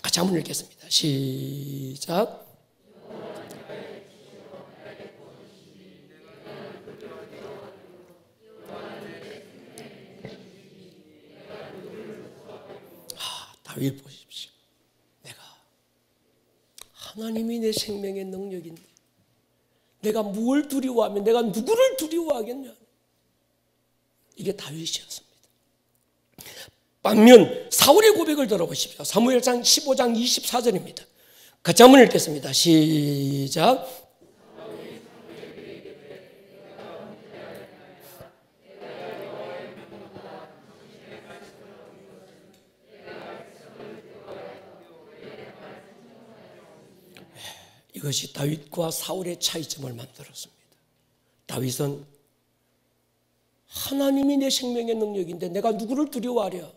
같이 한번 읽겠습니다. 시작. 다윗 보십시오. 내가 하나님이 내 생명의 능력인데 내가 무엇을 두려워하면 내가 누구를 두려워하겠냐. 이게 다윗이었습니다. 반면 사울의 고백을 들어보십시오. 사무엘상 15장 24절입니다. 같이 한번 읽겠습니다. 시작. 이것이 다윗과 사울의 차이점을 만들었습니다. 다윗은 하나님이 내 생명의 능력인데 내가 누구를 두려워하랴.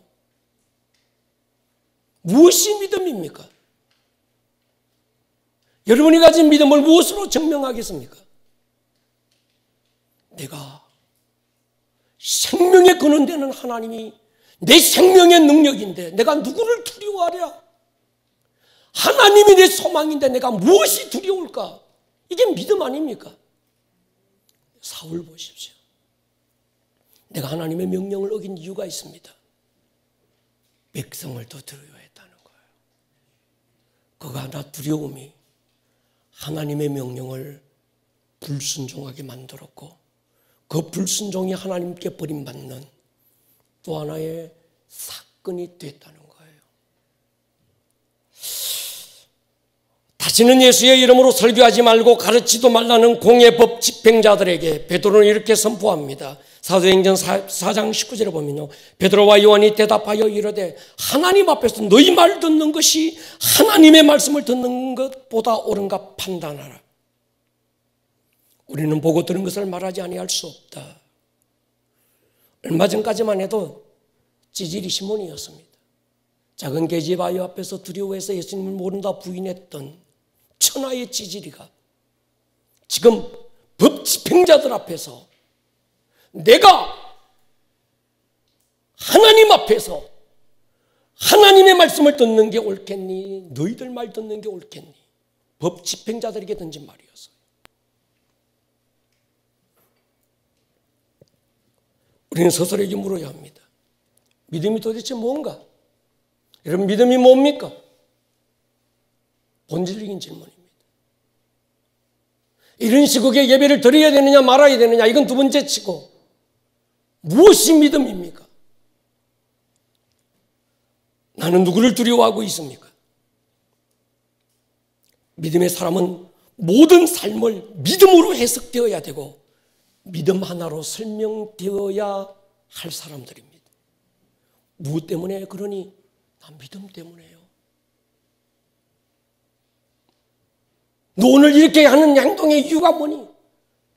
무엇이 믿음입니까? 여러분이 가진 믿음을 무엇으로 증명하겠습니까? 내가 생명의 근원되는 하나님이 내 생명의 능력인데 내가 누구를 두려워하랴. 하나님이 내 소망인데 내가 무엇이 두려울까? 이게 믿음 아닙니까? 사울 보십시오. 내가 하나님의 명령을 어긴 이유가 있습니다. 백성을 더 두려워했다는 거예요. 그가 나 두려움이 하나님의 명령을 불순종하게 만들었고 그 불순종이 하나님께 버림받는 또 하나의 사건이 됐다는 거예요. 다시는 예수의 이름으로 설교하지 말고 가르치도 말라는 공예법 집행자들에게 베드로는 이렇게 선포합니다. 사도행전 4장 19절에 보면요, 베드로와 요한이 대답하여 이르되 하나님 앞에서 너희 말 듣는 것이 하나님의 말씀을 듣는 것보다 옳은가 판단하라. 우리는 보고 들은 것을 말하지 아니할 수 없다. 얼마 전까지만 해도 찌질이 시몬이었습니다. 작은 계집아이 앞에서 두려워해서 예수님을 모른다 부인했던 천하의 찌질이가 지금 법 집행자들 앞에서 내가 하나님 앞에서 하나님의 말씀을 듣는 게 옳겠니? 너희들 말 듣는 게 옳겠니? 법 집행자들에게 던진 말이었어요. 우리는 스스로에게 물어야 합니다. 믿음이 도대체 뭔가? 여러분, 믿음이 뭡니까? 본질적인 질문입니다. 이런 시국에 예배를 드려야 되느냐 말아야 되느냐 이건 두 번째 치고 무엇이 믿음입니까? 나는 누구를 두려워하고 있습니까? 믿음의 사람은 모든 삶을 믿음으로 해석되어야 되고 믿음 하나로 설명되어야 할 사람들입니다. 무엇 때문에 그러니? 난 믿음 때문에요. 너 오늘 이렇게 하는 행동의 이유가 뭐니?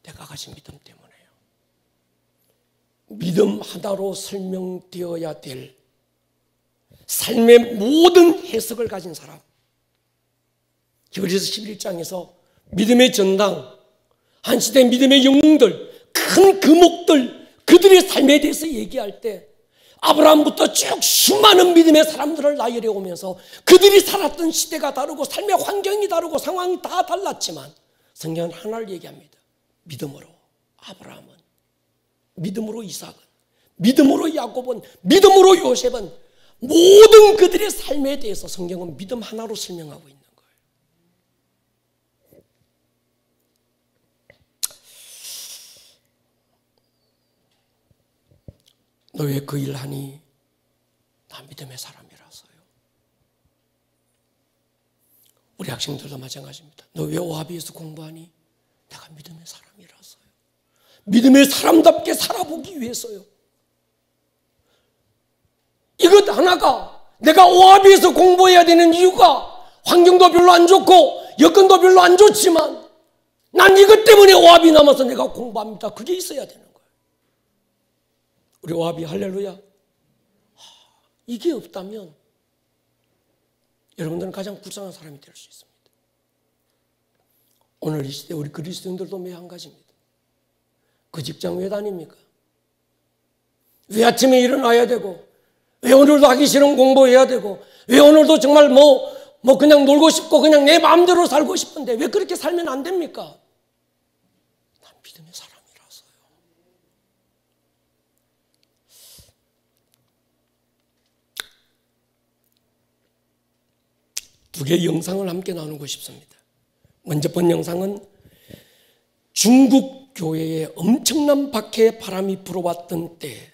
내가 가진 믿음 때문에요. 믿음 하나로 설명되어야 될 삶의 모든 해석을 가진 사람. 히브리서 11장에서 믿음의 전당, 한 시대 믿음의 영웅들, 큰 금옥들, 그들의 삶에 대해서 얘기할 때 아브라함부터 쭉 수많은 믿음의 사람들을 나열해 오면서 그들이 살았던 시대가 다르고 삶의 환경이 다르고 상황이 다 달랐지만 성경은 하나를 얘기합니다. 믿음으로 아브라함은, 믿음으로 이삭은, 믿음으로 야곱은, 믿음으로 요셉은, 모든 그들의 삶에 대해서 성경은 믿음 하나로 설명하고 있는 거예요. 너 왜 그 일 하니? 나 믿음의 사람이라서요. 우리 학생들도 마찬가지입니다. 너 왜 오하비에서 공부하니? 내가 믿음의 사람이라서요. 믿음의 사람답게 살아보기 위해서요. 이것 하나가 내가 오하비에서 공부해야 되는 이유가 환경도 별로 안 좋고 여건도 별로 안 좋지만 난 이것 때문에 오하비 남아서 내가 공부합니다. 그게 있어야 되는 거예요. 우리 오하비 할렐루야. 이게 없다면 여러분들은 가장 불쌍한 사람이 될 수 있습니다. 오늘 이 시대 우리 그리스도인들도 매일 한 가지입니다. 그 직장 왜 다닙니까? 왜 아침에 일어나야 되고, 왜 오늘도 하기 싫은 공부해야 되고, 왜 오늘도 정말 그냥 놀고 싶고 그냥 내 마음대로 살고 싶은데 왜 그렇게 살면 안 됩니까? 난 믿음의 사람이라서요. 두 개의 영상을 함께 나누고 싶습니다. 먼저 본 영상은 중국 교회에 엄청난 박해의 바람이 불어왔던 때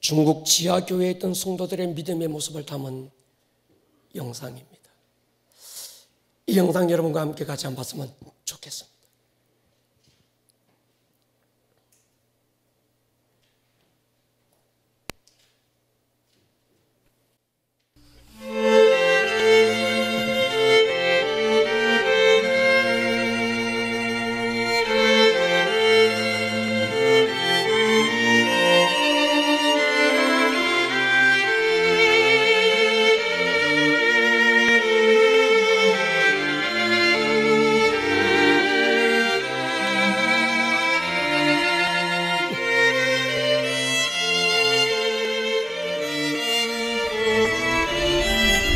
중국 지하교회에 있던 성도들의 믿음의 모습을 담은 영상입니다. 이 영상 여러분과 함께 같이 한번 봤으면 좋겠습니다.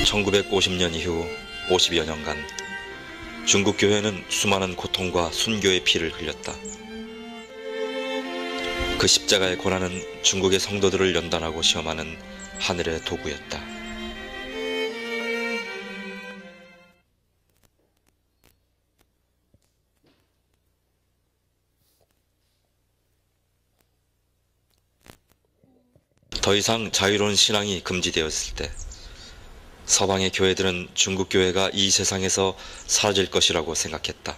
(1950년) 이후 50여 년간 중국 교회는 수많은 고통과 순교의 피를 흘렸다. 그 십자가의 고난은 중국의 성도들을 연단하고 시험하는 하늘의 도구였다. 더 이상 자유로운 신앙이 금지되었을 때 서방의 교회들은 중국 교회가 이 세상에서 사라질 것이라고 생각했다.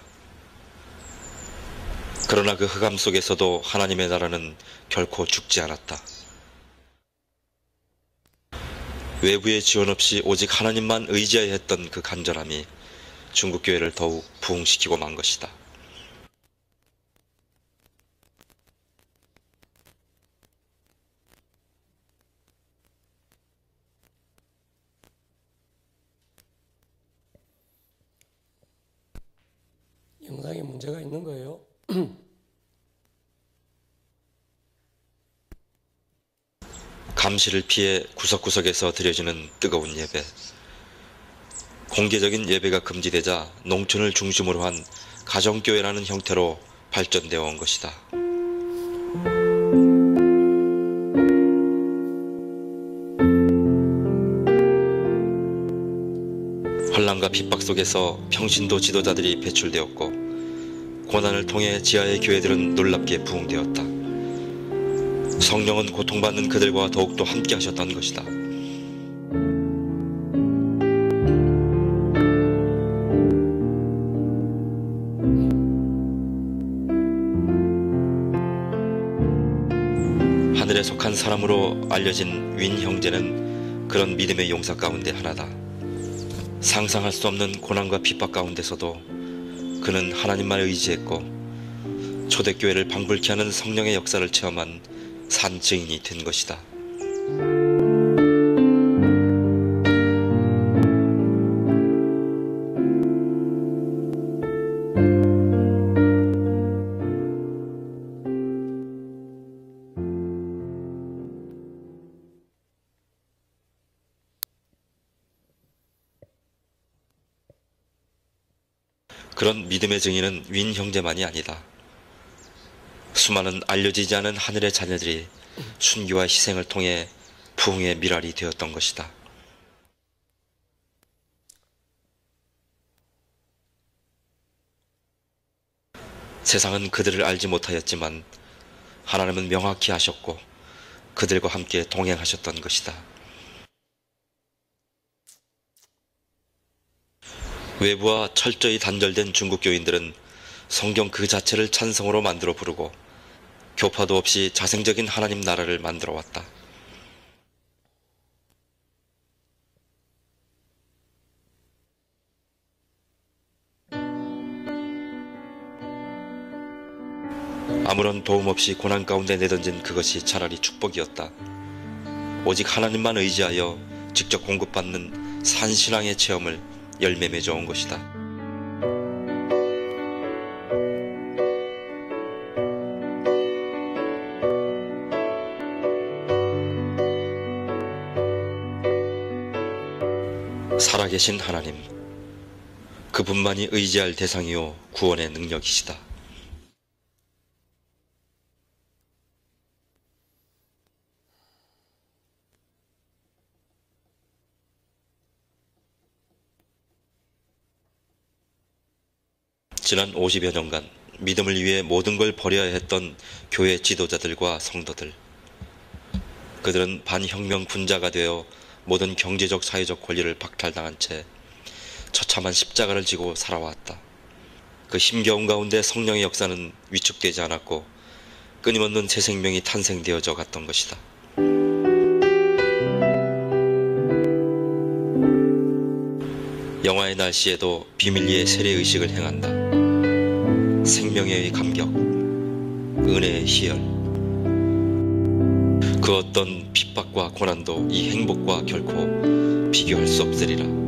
그러나 그 흑암 속에서도 하나님의 나라는 결코 죽지 않았다. 외부의 지원 없이 오직 하나님만 의지해야 했던 그 간절함이 중국 교회를 더욱 부흥시키고 만 것이다. 영상에 문제가 있는 거예요. 감시를 피해 구석구석에서 드려지는 뜨거운 예배. 공개적인 예배가 금지되자 농촌을 중심으로 한 가정교회라는 형태로 발전되어 온 것이다. 환난과 핍박 속에서 평신도 지도자들이 배출되었고 고난을 통해 지하의 교회들은 놀랍게 부흥되었다. 성령은 고통받는 그들과 더욱더 함께 하셨던 것이다. 하늘에 속한 사람으로 알려진 윈 형제는 그런 믿음의 용사 가운데 하나다. 상상할 수 없는 고난과 핍박 가운데서도 그는 하나님만 의지했고 초대교회를 방불케 하는 성령의 역사를 체험한 산 증인이 된 것이다. 그런 믿음의 증인은 윈 형제만이 아니다. 수많은 알려지지 않은 하늘의 자녀들이 순교와 희생을 통해 부흥의 미랄이 되었던 것이다. 세상은 그들을 알지 못하였지만 하나님은 명확히 아셨고 그들과 함께 동행하셨던 것이다. 외부와 철저히 단절된 중국 교인들은 성경 그 자체를 찬성으로 만들어 부르고 교파도 없이 자생적인 하나님 나라를 만들어 왔다. 아무런 도움 없이 고난 가운데 내던진 그것이 차라리 축복이었다. 오직 하나님만 의지하여 직접 공급받는 산신앙의 체험을 열매 맺어온 것이다. 살아계신 하나님, 그분만이 의지할 대상이요 구원의 능력이시다. 지난 50여 년간 믿음을 위해 모든 걸 버려야 했던 교회 지도자들과 성도들. 그들은 반혁명 군자가 되어 모든 경제적 사회적 권리를 박탈당한 채 처참한 십자가를 지고 살아왔다. 그 힘겨운 가운데 성령의 역사는 위축되지 않았고 끊임없는 새 생명이 탄생되어져 갔던 것이다. 영화의 날씨에도 비밀리에 세례의식을 행한다. 생명의 감격, 은혜의 희열, 그 어떤 핍박과 고난도 이 행복과 결코 비교할 수 없으리라.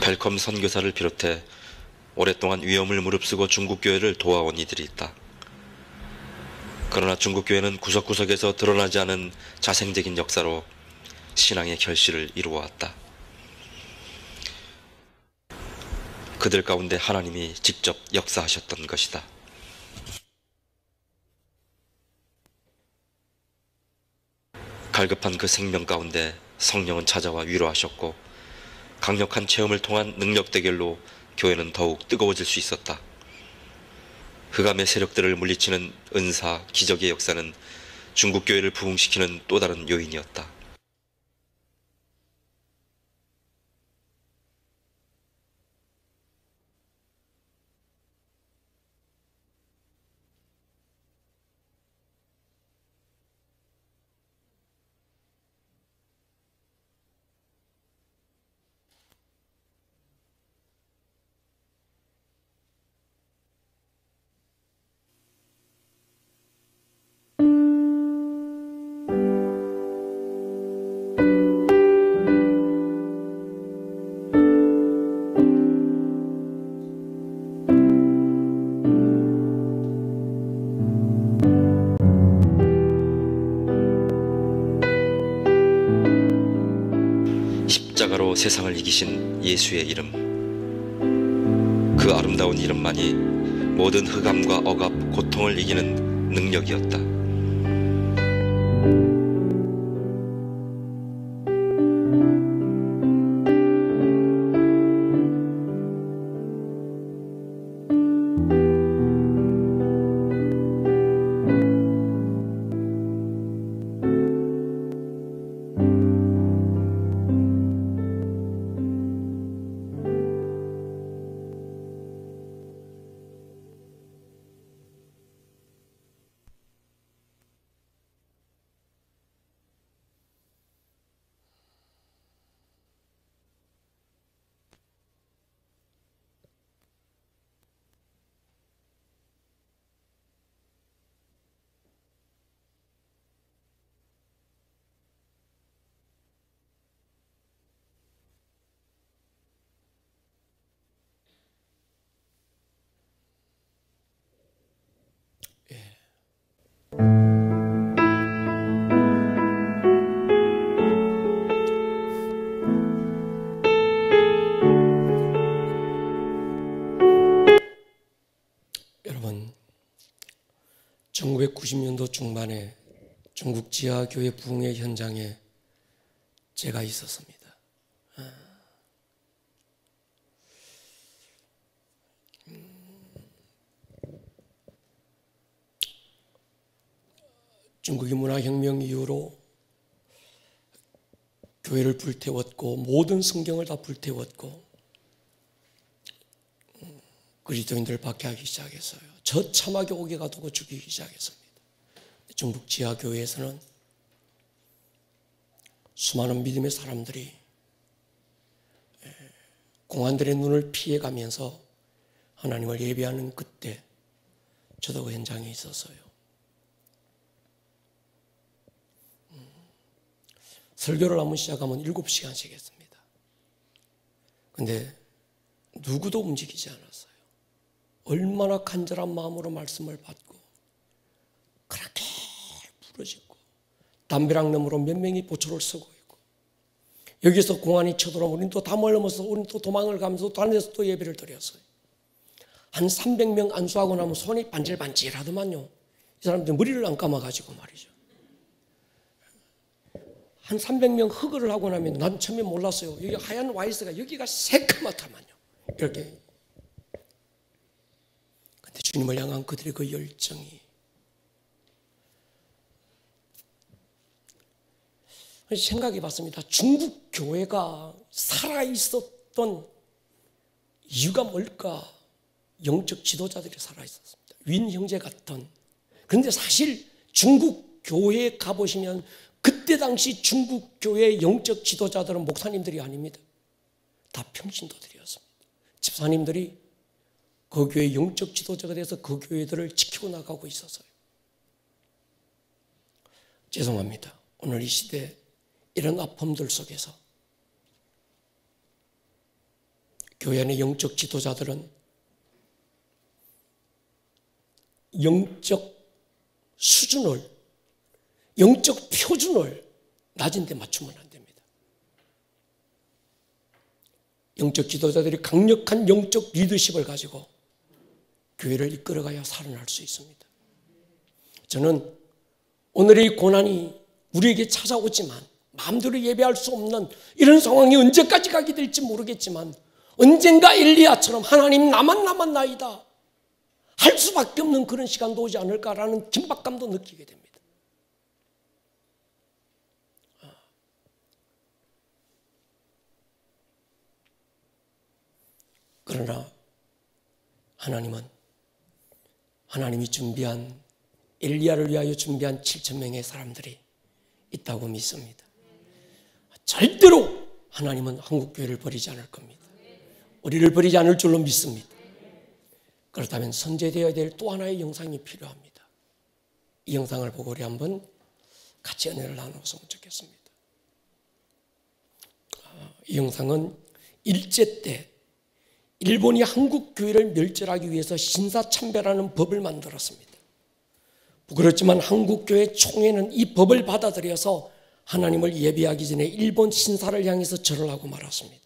벨컴 선교사를 비롯해 오랫동안 위험을 무릅쓰고 중국교회를 도와온 이들이 있다. 그러나 중국교회는 구석구석에서 드러나지 않은 자생적인 역사로 신앙의 결실을 이루어왔다. 그들 가운데 하나님이 직접 역사하셨던 것이다. 갈급한 그 생명 가운데 성령은 찾아와 위로하셨고 강력한 체험을 통한 능력 대결로 교회는 더욱 뜨거워질 수 있었다. 흑암의 세력들을 물리치는 은사, 기적의 역사는 중국교회를 부흥시키는 또 다른 요인이었다. 십자가로 세상을 이기신 예수의 이름, 그 아름다운 이름만이 모든 흑암과 억압, 고통을 이기는 능력이었다. 여러분, 1990년도 중반에 중국 지하교회 부흥회 현장에 제가 있었습니다. 중국의 문화혁명 이후로 교회를 불태웠고 모든 성경을 다 불태웠고 그리스도인들을 박해하기 시작했어요. 처참하게 옥에 가두고 죽이기 시작했습니다. 중국 지하교회에서는 수많은 믿음의 사람들이 공안들의 눈을 피해가면서 하나님을 예배하는 그때 저도 그 현장에 있었어요. 설교를 한번 시작하면 7시간씩 했습니다. 근데 누구도 움직이지 않았어요. 얼마나 간절한 마음으로 말씀을 받고 그렇게 부러지고 담벼락 너머로 몇 명이 보초를 쓰고 있고 여기서 공안이 쳐들어오면 우리는 또 담을 넘어서 우리는 또 도망을 가면서 다른 데서 또 예배를 드렸어요. 한 300명 안수하고 나면 손이 반질반질하더만요. 이 사람들 머리를 안 감아가지고 말이죠. 한 300명 흑을 하고 나면 난 처음에 몰랐어요. 여기 하얀 와이스가 여기가 새까맣다만요. 이렇게. 근데 주님을 향한 그들의 그 열정이 생각해 봤습니다. 중국 교회가 살아있었던 이유가 뭘까? 영적 지도자들이 살아있었습니다. 윈 형제 같은. 그런데 사실 중국 교회에 가보시면 그때 당시 중국 교회의 영적 지도자들은 목사님들이 아닙니다. 다 평신도들이었습니다. 집사님들이 그 교회의 영적 지도자가 돼서 그 교회들을 지키고 나가고 있었어요. 죄송합니다. 오늘 이 시대 이런 아픔들 속에서 교회 안의 영적 지도자들은 영적 수준을, 영적 표준을 낮은 데 맞추면 안 됩니다. 영적 지도자들이 강력한 영적 리더십을 가지고 교회를 이끌어가야 살아날 수 있습니다. 저는 오늘의 고난이 우리에게 찾아오지만 마음대로 예배할 수 없는 이런 상황이 언제까지 가게 될지 모르겠지만 언젠가 엘리야처럼 하나님 나만 남았나이다 할 수밖에 없는 그런 시간도 오지 않을까라는 긴박감도 느끼게 됩니다. 그러나 하나님이 준비한 엘리야를 위하여 준비한 7,000명의 사람들이 있다고 믿습니다. 절대로 하나님은 한국교회를 버리지 않을 겁니다. 우리를 버리지 않을 줄로 믿습니다. 그렇다면 선제되어야 될 또 하나의 영상이 필요합니다. 이 영상을 보고 우리 한번 같이 은혜를 나눴으면 좋겠습니다. 이 영상은 일제 때 일본이 한국교회를 멸절하기 위해서 신사참배라는 법을 만들었습니다. 그렇지만 한국교회 총회는 이 법을 받아들여서 하나님을 예배하기 전에 일본 신사를 향해서 절을 하고 말았습니다.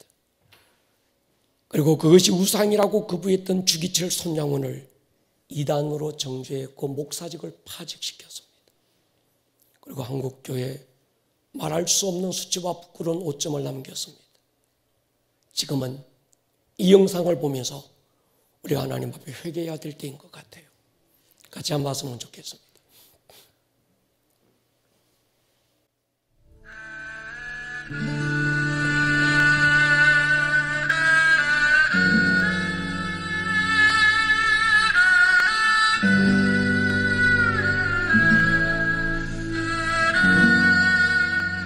그리고 그것이 우상이라고 거부했던 주기철 손양원을 이단으로 정죄했고 목사직을 파직시켰습니다. 그리고 한국교회에 말할 수 없는 수치와 부끄러운 오점을 남겼습니다. 지금은 이 영상을 보면서 우리가 하나님 앞에 회개해야 될 때인 것 같아요. 같이 한번 봤으면 좋겠습니다.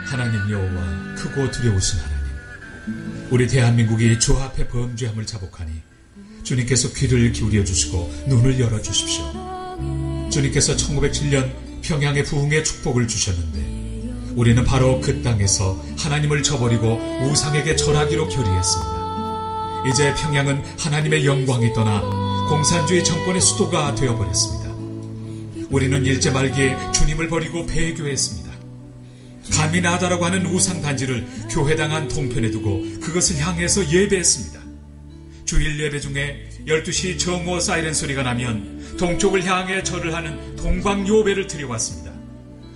하나님 여호와 크고 두려우신 하나님, 우리 대한민국이 주 앞에 범죄함을 자복하니 주님께서 귀를 기울여 주시고 눈을 열어 주십시오. 주님께서 1907년 평양의 부흥의 축복을 주셨는데 우리는 바로 그 땅에서 하나님을 저버리고 우상에게 절하기로 결의했습니다. 이제 평양은 하나님의 영광이 떠나 공산주의 정권의 수도가 되어버렸습니다. 우리는 일제 말기에 주님을 버리고 배교했습니다. 감히 나다라고 하는 우상단지를 교회당 안 동편에 두고 그것을 향해서 예배했습니다. 주일 예배 중에 12시 정오 사이렌 소리가 나면 동쪽을 향해 절을 하는 동방요배를 드려왔습니다.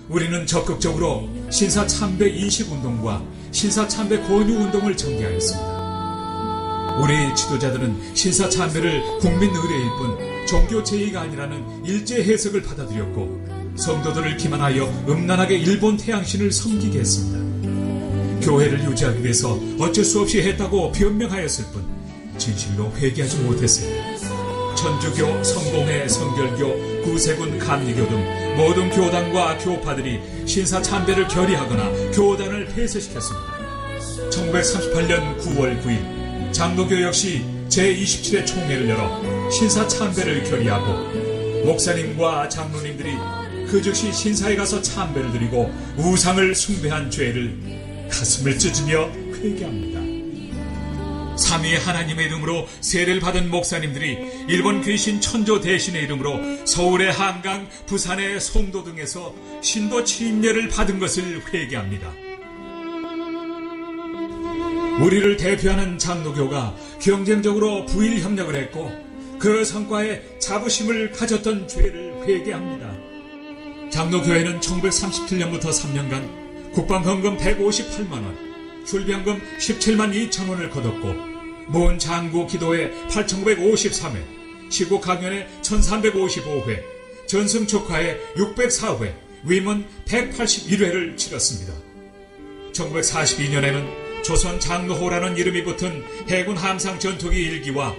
우리는 적극적으로 신사참배 인식운동과 신사참배 권유운동을 전개하였습니다. 우리 지도자들은 신사참배를 국민 의례일 뿐 종교 제의가 아니라는 일제 해석을 받아들였고 성도들을 기만하여 음란하게 일본 태양신을 섬기게 했습니다. 교회를 유지하기 위해서 어쩔 수 없이 했다고 변명하였을 뿐 진실로 회개하지 못했습니다. 천주교, 성공회, 성결교, 구세군, 감리교 등 모든 교단과 교파들이 신사참배를 결의하거나 교단을 폐쇄시켰습니다. 1938년 9월 9일 장로교 역시 제27회 총회를 열어 신사참배를 결의하고 목사님과 장로님들이 그 즉시 신사에 가서 참배를 드리고 우상을 숭배한 죄를 가슴을 찢으며 회개합니다. 삼위 하나님의 이름으로 세례를 받은 목사님들이 일본 귀신 천조 대신의 이름으로 서울의 한강, 부산의 송도 등에서 신도 침례를 받은 것을 회개합니다. 우리를 대표하는 장로교가 경쟁적으로 부일 협력을 했고 그 성과에 자부심을 가졌던 죄를 회개합니다. 장로교회는 1937년부터 3년간 국방헌금 158만원, 훌병금 17만 2천원을 거뒀고 모은 장구 기도회 8,953회, 시국 강연회 1,355회, 전승 축하회 604회, 위문 181회를 치렀습니다. 1942년에는 조선 장로호라는 이름이 붙은 해군 함상 전투기 1기와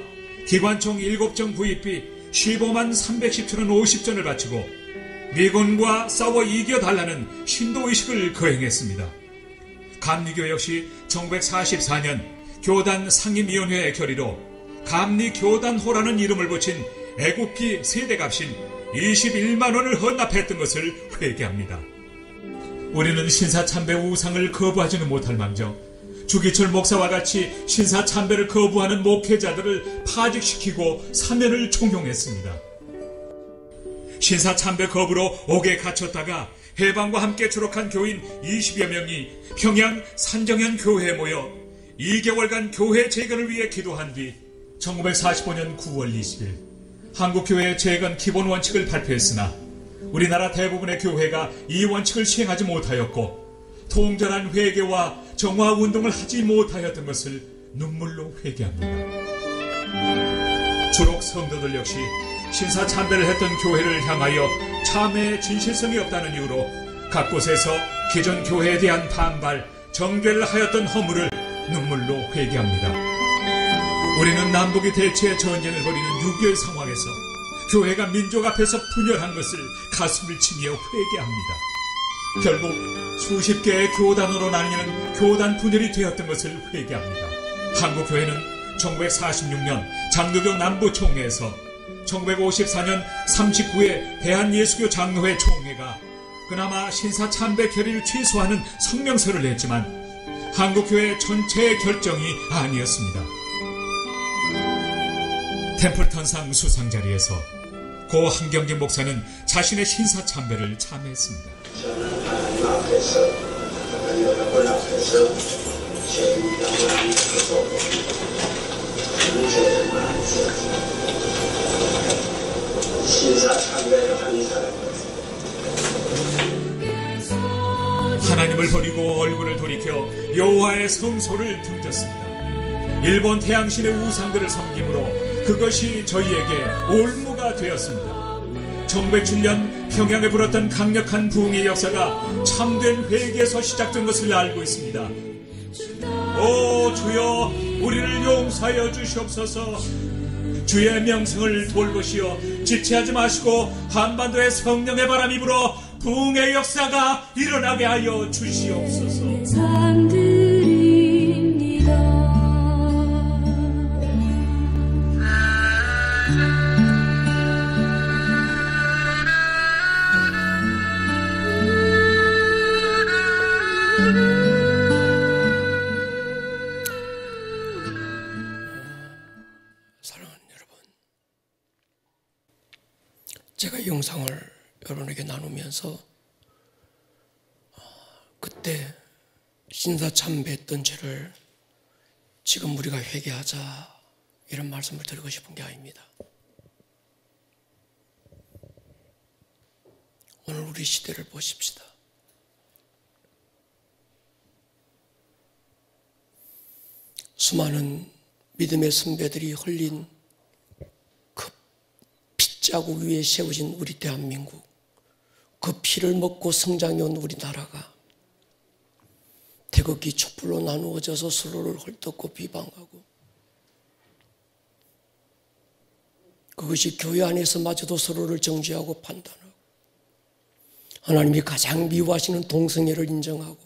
기관총 7정 구입비 15만 317원 50전을 바치고 미군과 싸워 이겨달라는 신도의식을 거행했습니다. 감리교 역시 1944년 교단 상임위원회 결의로 감리교단호라는 이름을 붙인 애국기 세대값인 21만원을 헌납했던 것을 회개합니다. 우리는 신사참배 우상을 거부하지는 못할 망정 주기철 목사와 같이 신사참배를 거부하는 목회자들을 파직시키고 사면을 종용했습니다. 신사참배 거부로 옥에 갇혔다가 해방과 함께 졸업한 교인 20여 명이 평양 산정현 교회에 모여 2개월간 교회 재건을 위해 기도한 뒤 1945년 9월 20일 한국교회 재건 기본 원칙을 발표했으나 우리나라 대부분의 교회가 이 원칙을 시행하지 못하였고 통절한 회개와 정화운동을 하지 못하였던 것을 눈물로 회개합니다. 주록 성도들 역시 신사참배를 했던 교회를 향하여 참회의 진실성이 없다는 이유로 각 곳에서 기존 교회에 대한 반발, 정죄를 하였던 허물을 눈물로 회개합니다. 우리는 남북이 대체 전쟁을 벌이는 6.25 상황에서 교회가 민족 앞에서 분열한 것을 가슴을 치며 회개합니다. 결국 수십 개의 교단으로 나뉘는 교단 분열이 되었던 것을 회개합니다. 한국교회는 1946년 장로교 남부총회에서 1954년 39회 대한예수교 장로회 총회가 그나마 신사참배 결의를 취소하는 성명서를 냈지만 한국교회 전체의 결정이 아니었습니다. 템플턴상 수상 자리에서 고 한경진 목사는 자신의 신사참배를 참회했습니다. 저는 하나님 앞에서 여러분 앞에서 제 영광을 드리고 부리고 얼굴을 돌이켜 여호와의 성소를 등졌습니다. 일본 태양신의 우상들을 섬김으로 그것이 저희에게 올무가 되었습니다. 1907년 평양에 불었던 강력한 부흥의 역사가 참된 회개에서 시작된 것을 알고 있습니다. 오 주여, 우리를 용서하여 주시옵소서. 주의 명성을 돌보시어 지체하지 마시고 한반도의 성령의 바람이 불어 부흥의 역사가 일어나게 하여 주시옵소서. 사랑하는 여러분, 제가 영상을 여러분에게 나누면서 그때 신사참배했던 죄를 지금 우리가 회개하자, 이런 말씀을 드리고 싶은 게 아닙니다. 오늘 우리 시대를 보십시다. 수많은 믿음의 선배들이 흘린 그 핏자국 위에 세워진 우리 대한민국, 그 피를 먹고 성장해온 우리나라가 태극기 촛불로 나누어져서 서로를 헐뜯고 비방하고, 그것이 교회 안에서마저도 서로를 정죄하고 판단하고, 하나님이 가장 미워하시는 동성애를 인정하고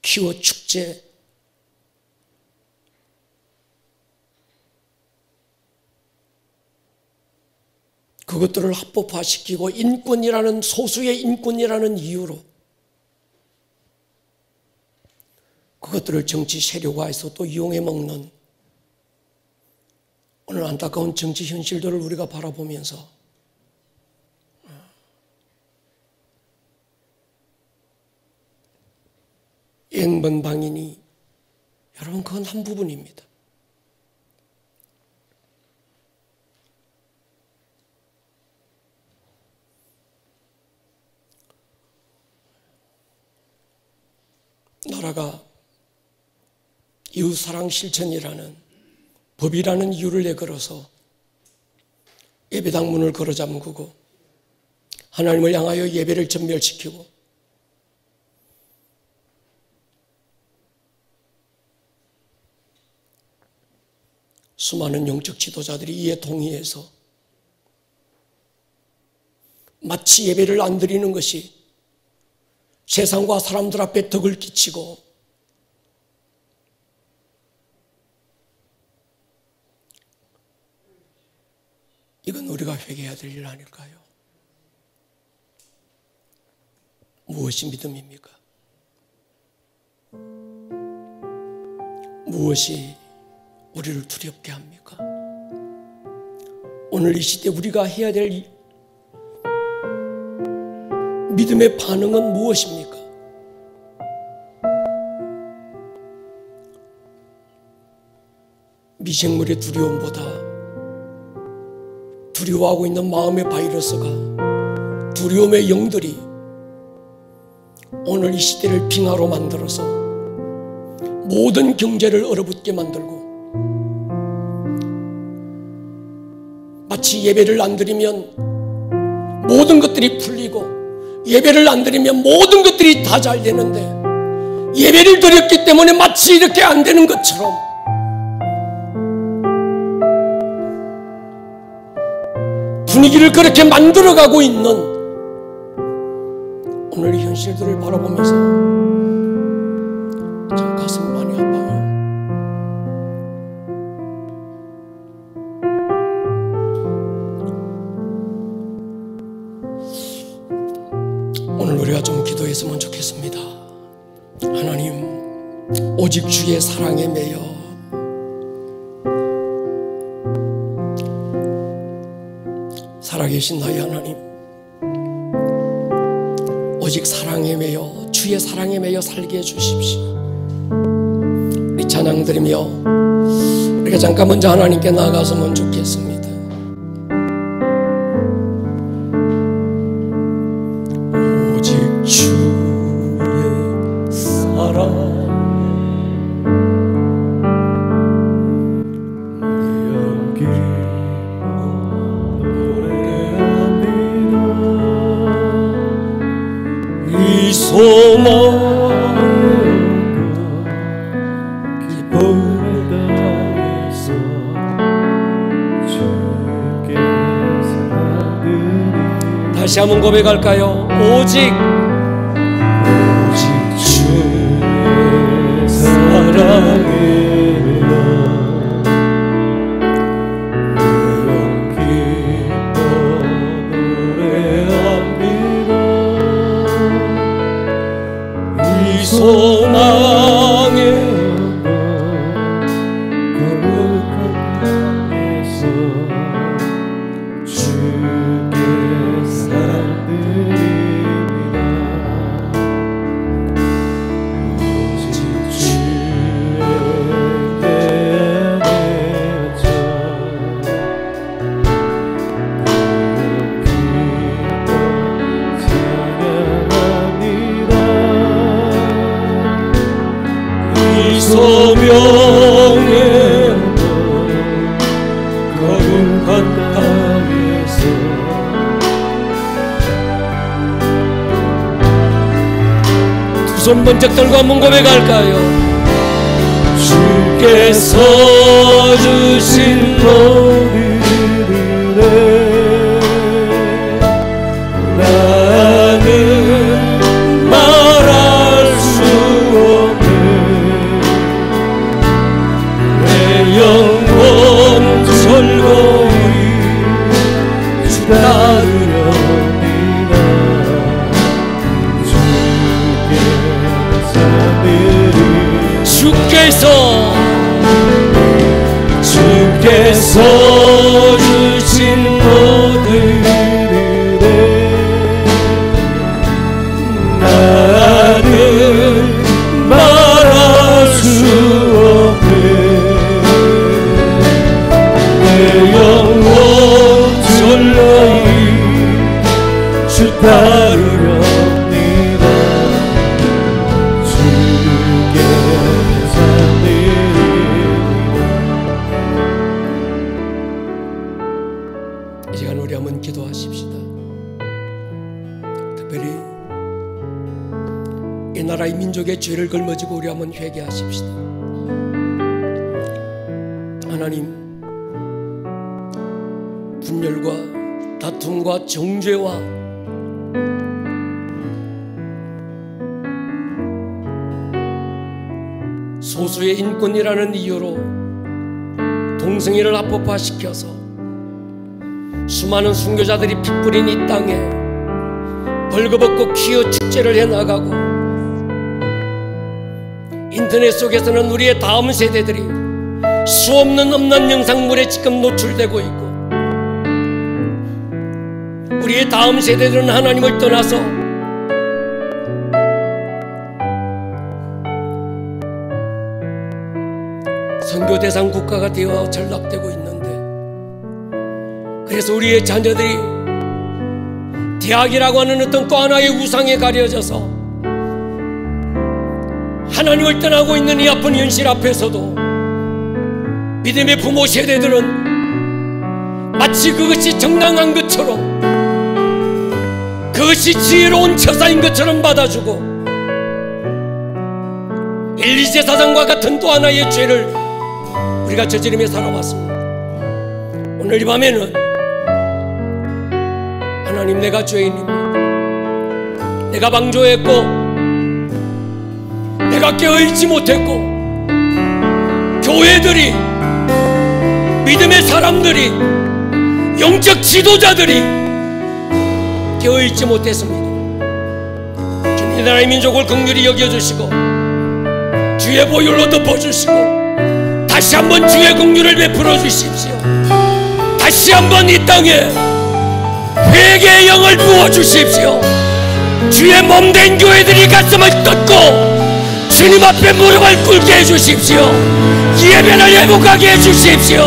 키워 축제, 그것들을 합법화시키고 인권이라는, 소수의 인권이라는 이유로 그것들을 정치 세력화해서 또 이용해 먹는 오늘 안타까운 정치 현실들을 우리가 바라보면서 앵번방인이, 여러분, 그건 한 부분입니다. 나라가 이웃사랑 실천이라는 법이라는 이유를 내걸어서 예배당 문을 걸어 잠그고 하나님을 향하여 예배를 전멸시키고 수많은 영적 지도자들이 이에 동의해서 마치 예배를 안 드리는 것이 세상과 사람들 앞에 덕을 끼치고 이건 우리가 회개해야 될 일 아닐까요? 무엇이 믿음입니까? 무엇이 우리를 두렵게 합니까? 오늘 이 시대 우리가 해야 될 믿음의 반응은 무엇입니까? 미생물의 두려움보다 두려워하고 있는 마음의 바이러스가, 두려움의 영들이 오늘 이 시대를 빙하로 만들어서 모든 경제를 얼어붙게 만들고, 마치 예배를 안 드리면 모든 것들이 풀리고 예배를 안 드리면 모든 것들이 다 잘 되는데, 예배를 드렸기 때문에 마치 이렇게 안 되는 것처럼 분위기를 그렇게 만들어가고 있는 오늘 이 현실들을 바라보면서 참 가슴이 많이 아파요. 오늘 우리가 좀 기도했으면 좋겠습니다. 하나님, 오직 주의 사랑에 매여 살아계신 나의 하나님, 오직 사랑에 매여, 주의 사랑에 매여 살게 해주십시오. 우리 찬양 드리며 우리가 잠깐 먼저 하나님께 나아갔으면 좋겠습니다. 오직 주의 이 소망의 기쁨의 땅에서 주께 사랑드리리. 다시 한번 고백할까요? 오직 주의 사랑이면 기뻐 노래합니다. 이 소망의 거룩한 땅에서 주께 사랑드립니다. 오직 주에게 내쳐 소명의 거룩한 땅에서 두 손 번쩍 들고 한번 고백할까요? 주께서 주신 너희들의 나는 말할 수 없네. 영원 절거리 주 따르렵니다. 주께서 주신 너희들의 나는 말할 수 없네. 영원 절거리 주 따르렵니다. 주께 감사드립니다. 이 시간 우리 한번 기도하십시다. 특별히 이 나라의 민족의 죄를 걸머지고 우리 한번 회개하십시다. 하나님, 분열과 다툼과 정죄와 소수의 인권이라는 이유로 동성애를 합법화시켜서 수많은 순교자들이 피 뿌린 이 땅에 벌거벗고 퀴어 축제를 해나가고, 인터넷 속에서는 우리의 다음 세대들이 수없는 음란 영상물에 지금 노출되고 있고, 우리의 다음 세대들은 하나님을 떠나서 선교 대상 국가가 되어 전락되고 있는데, 그래서 우리의 자녀들이 대학이라고 하는 어떤 또 하나의 우상에 가려져서 하나님을 떠나고 있는 이 아픈 현실 앞에서도 믿음의 부모 세대들은 마치 그것이 정당한 것처럼, 그것이 지혜로운 처사인 것처럼 받아주고, 엘리제사장과 같은 또 하나의 죄를 우리가 저지르며 살아왔습니다. 오늘 이 밤에는 하나님, 내가 죄인입니다. 내가 방조했고, 내가 깨어있지 못했고, 교회들이, 믿음의 사람들이, 영적 지도자들이 깨어있지 못했습니다. 주님, 이 나라의 민족을 긍휼히 여겨주시고 주의 보혈로 덮어주시고 다시 한번 주의 긍휼을 베풀어 주십시오. 다시 한번 이 땅에 회개의 영을 부어주십시오. 주의 몸된 교회들이 가슴을 뜯고 주님 앞에 무릎을 꿇게 해주십시오. 예배를 회복하게 해주십시오.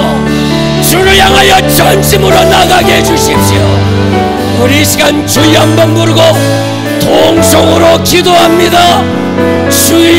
주를 향하여 전심으로 나가게 해주십시오. 우리 이 시간 주여 한번 부르고 통성으로 기도합니다. 주여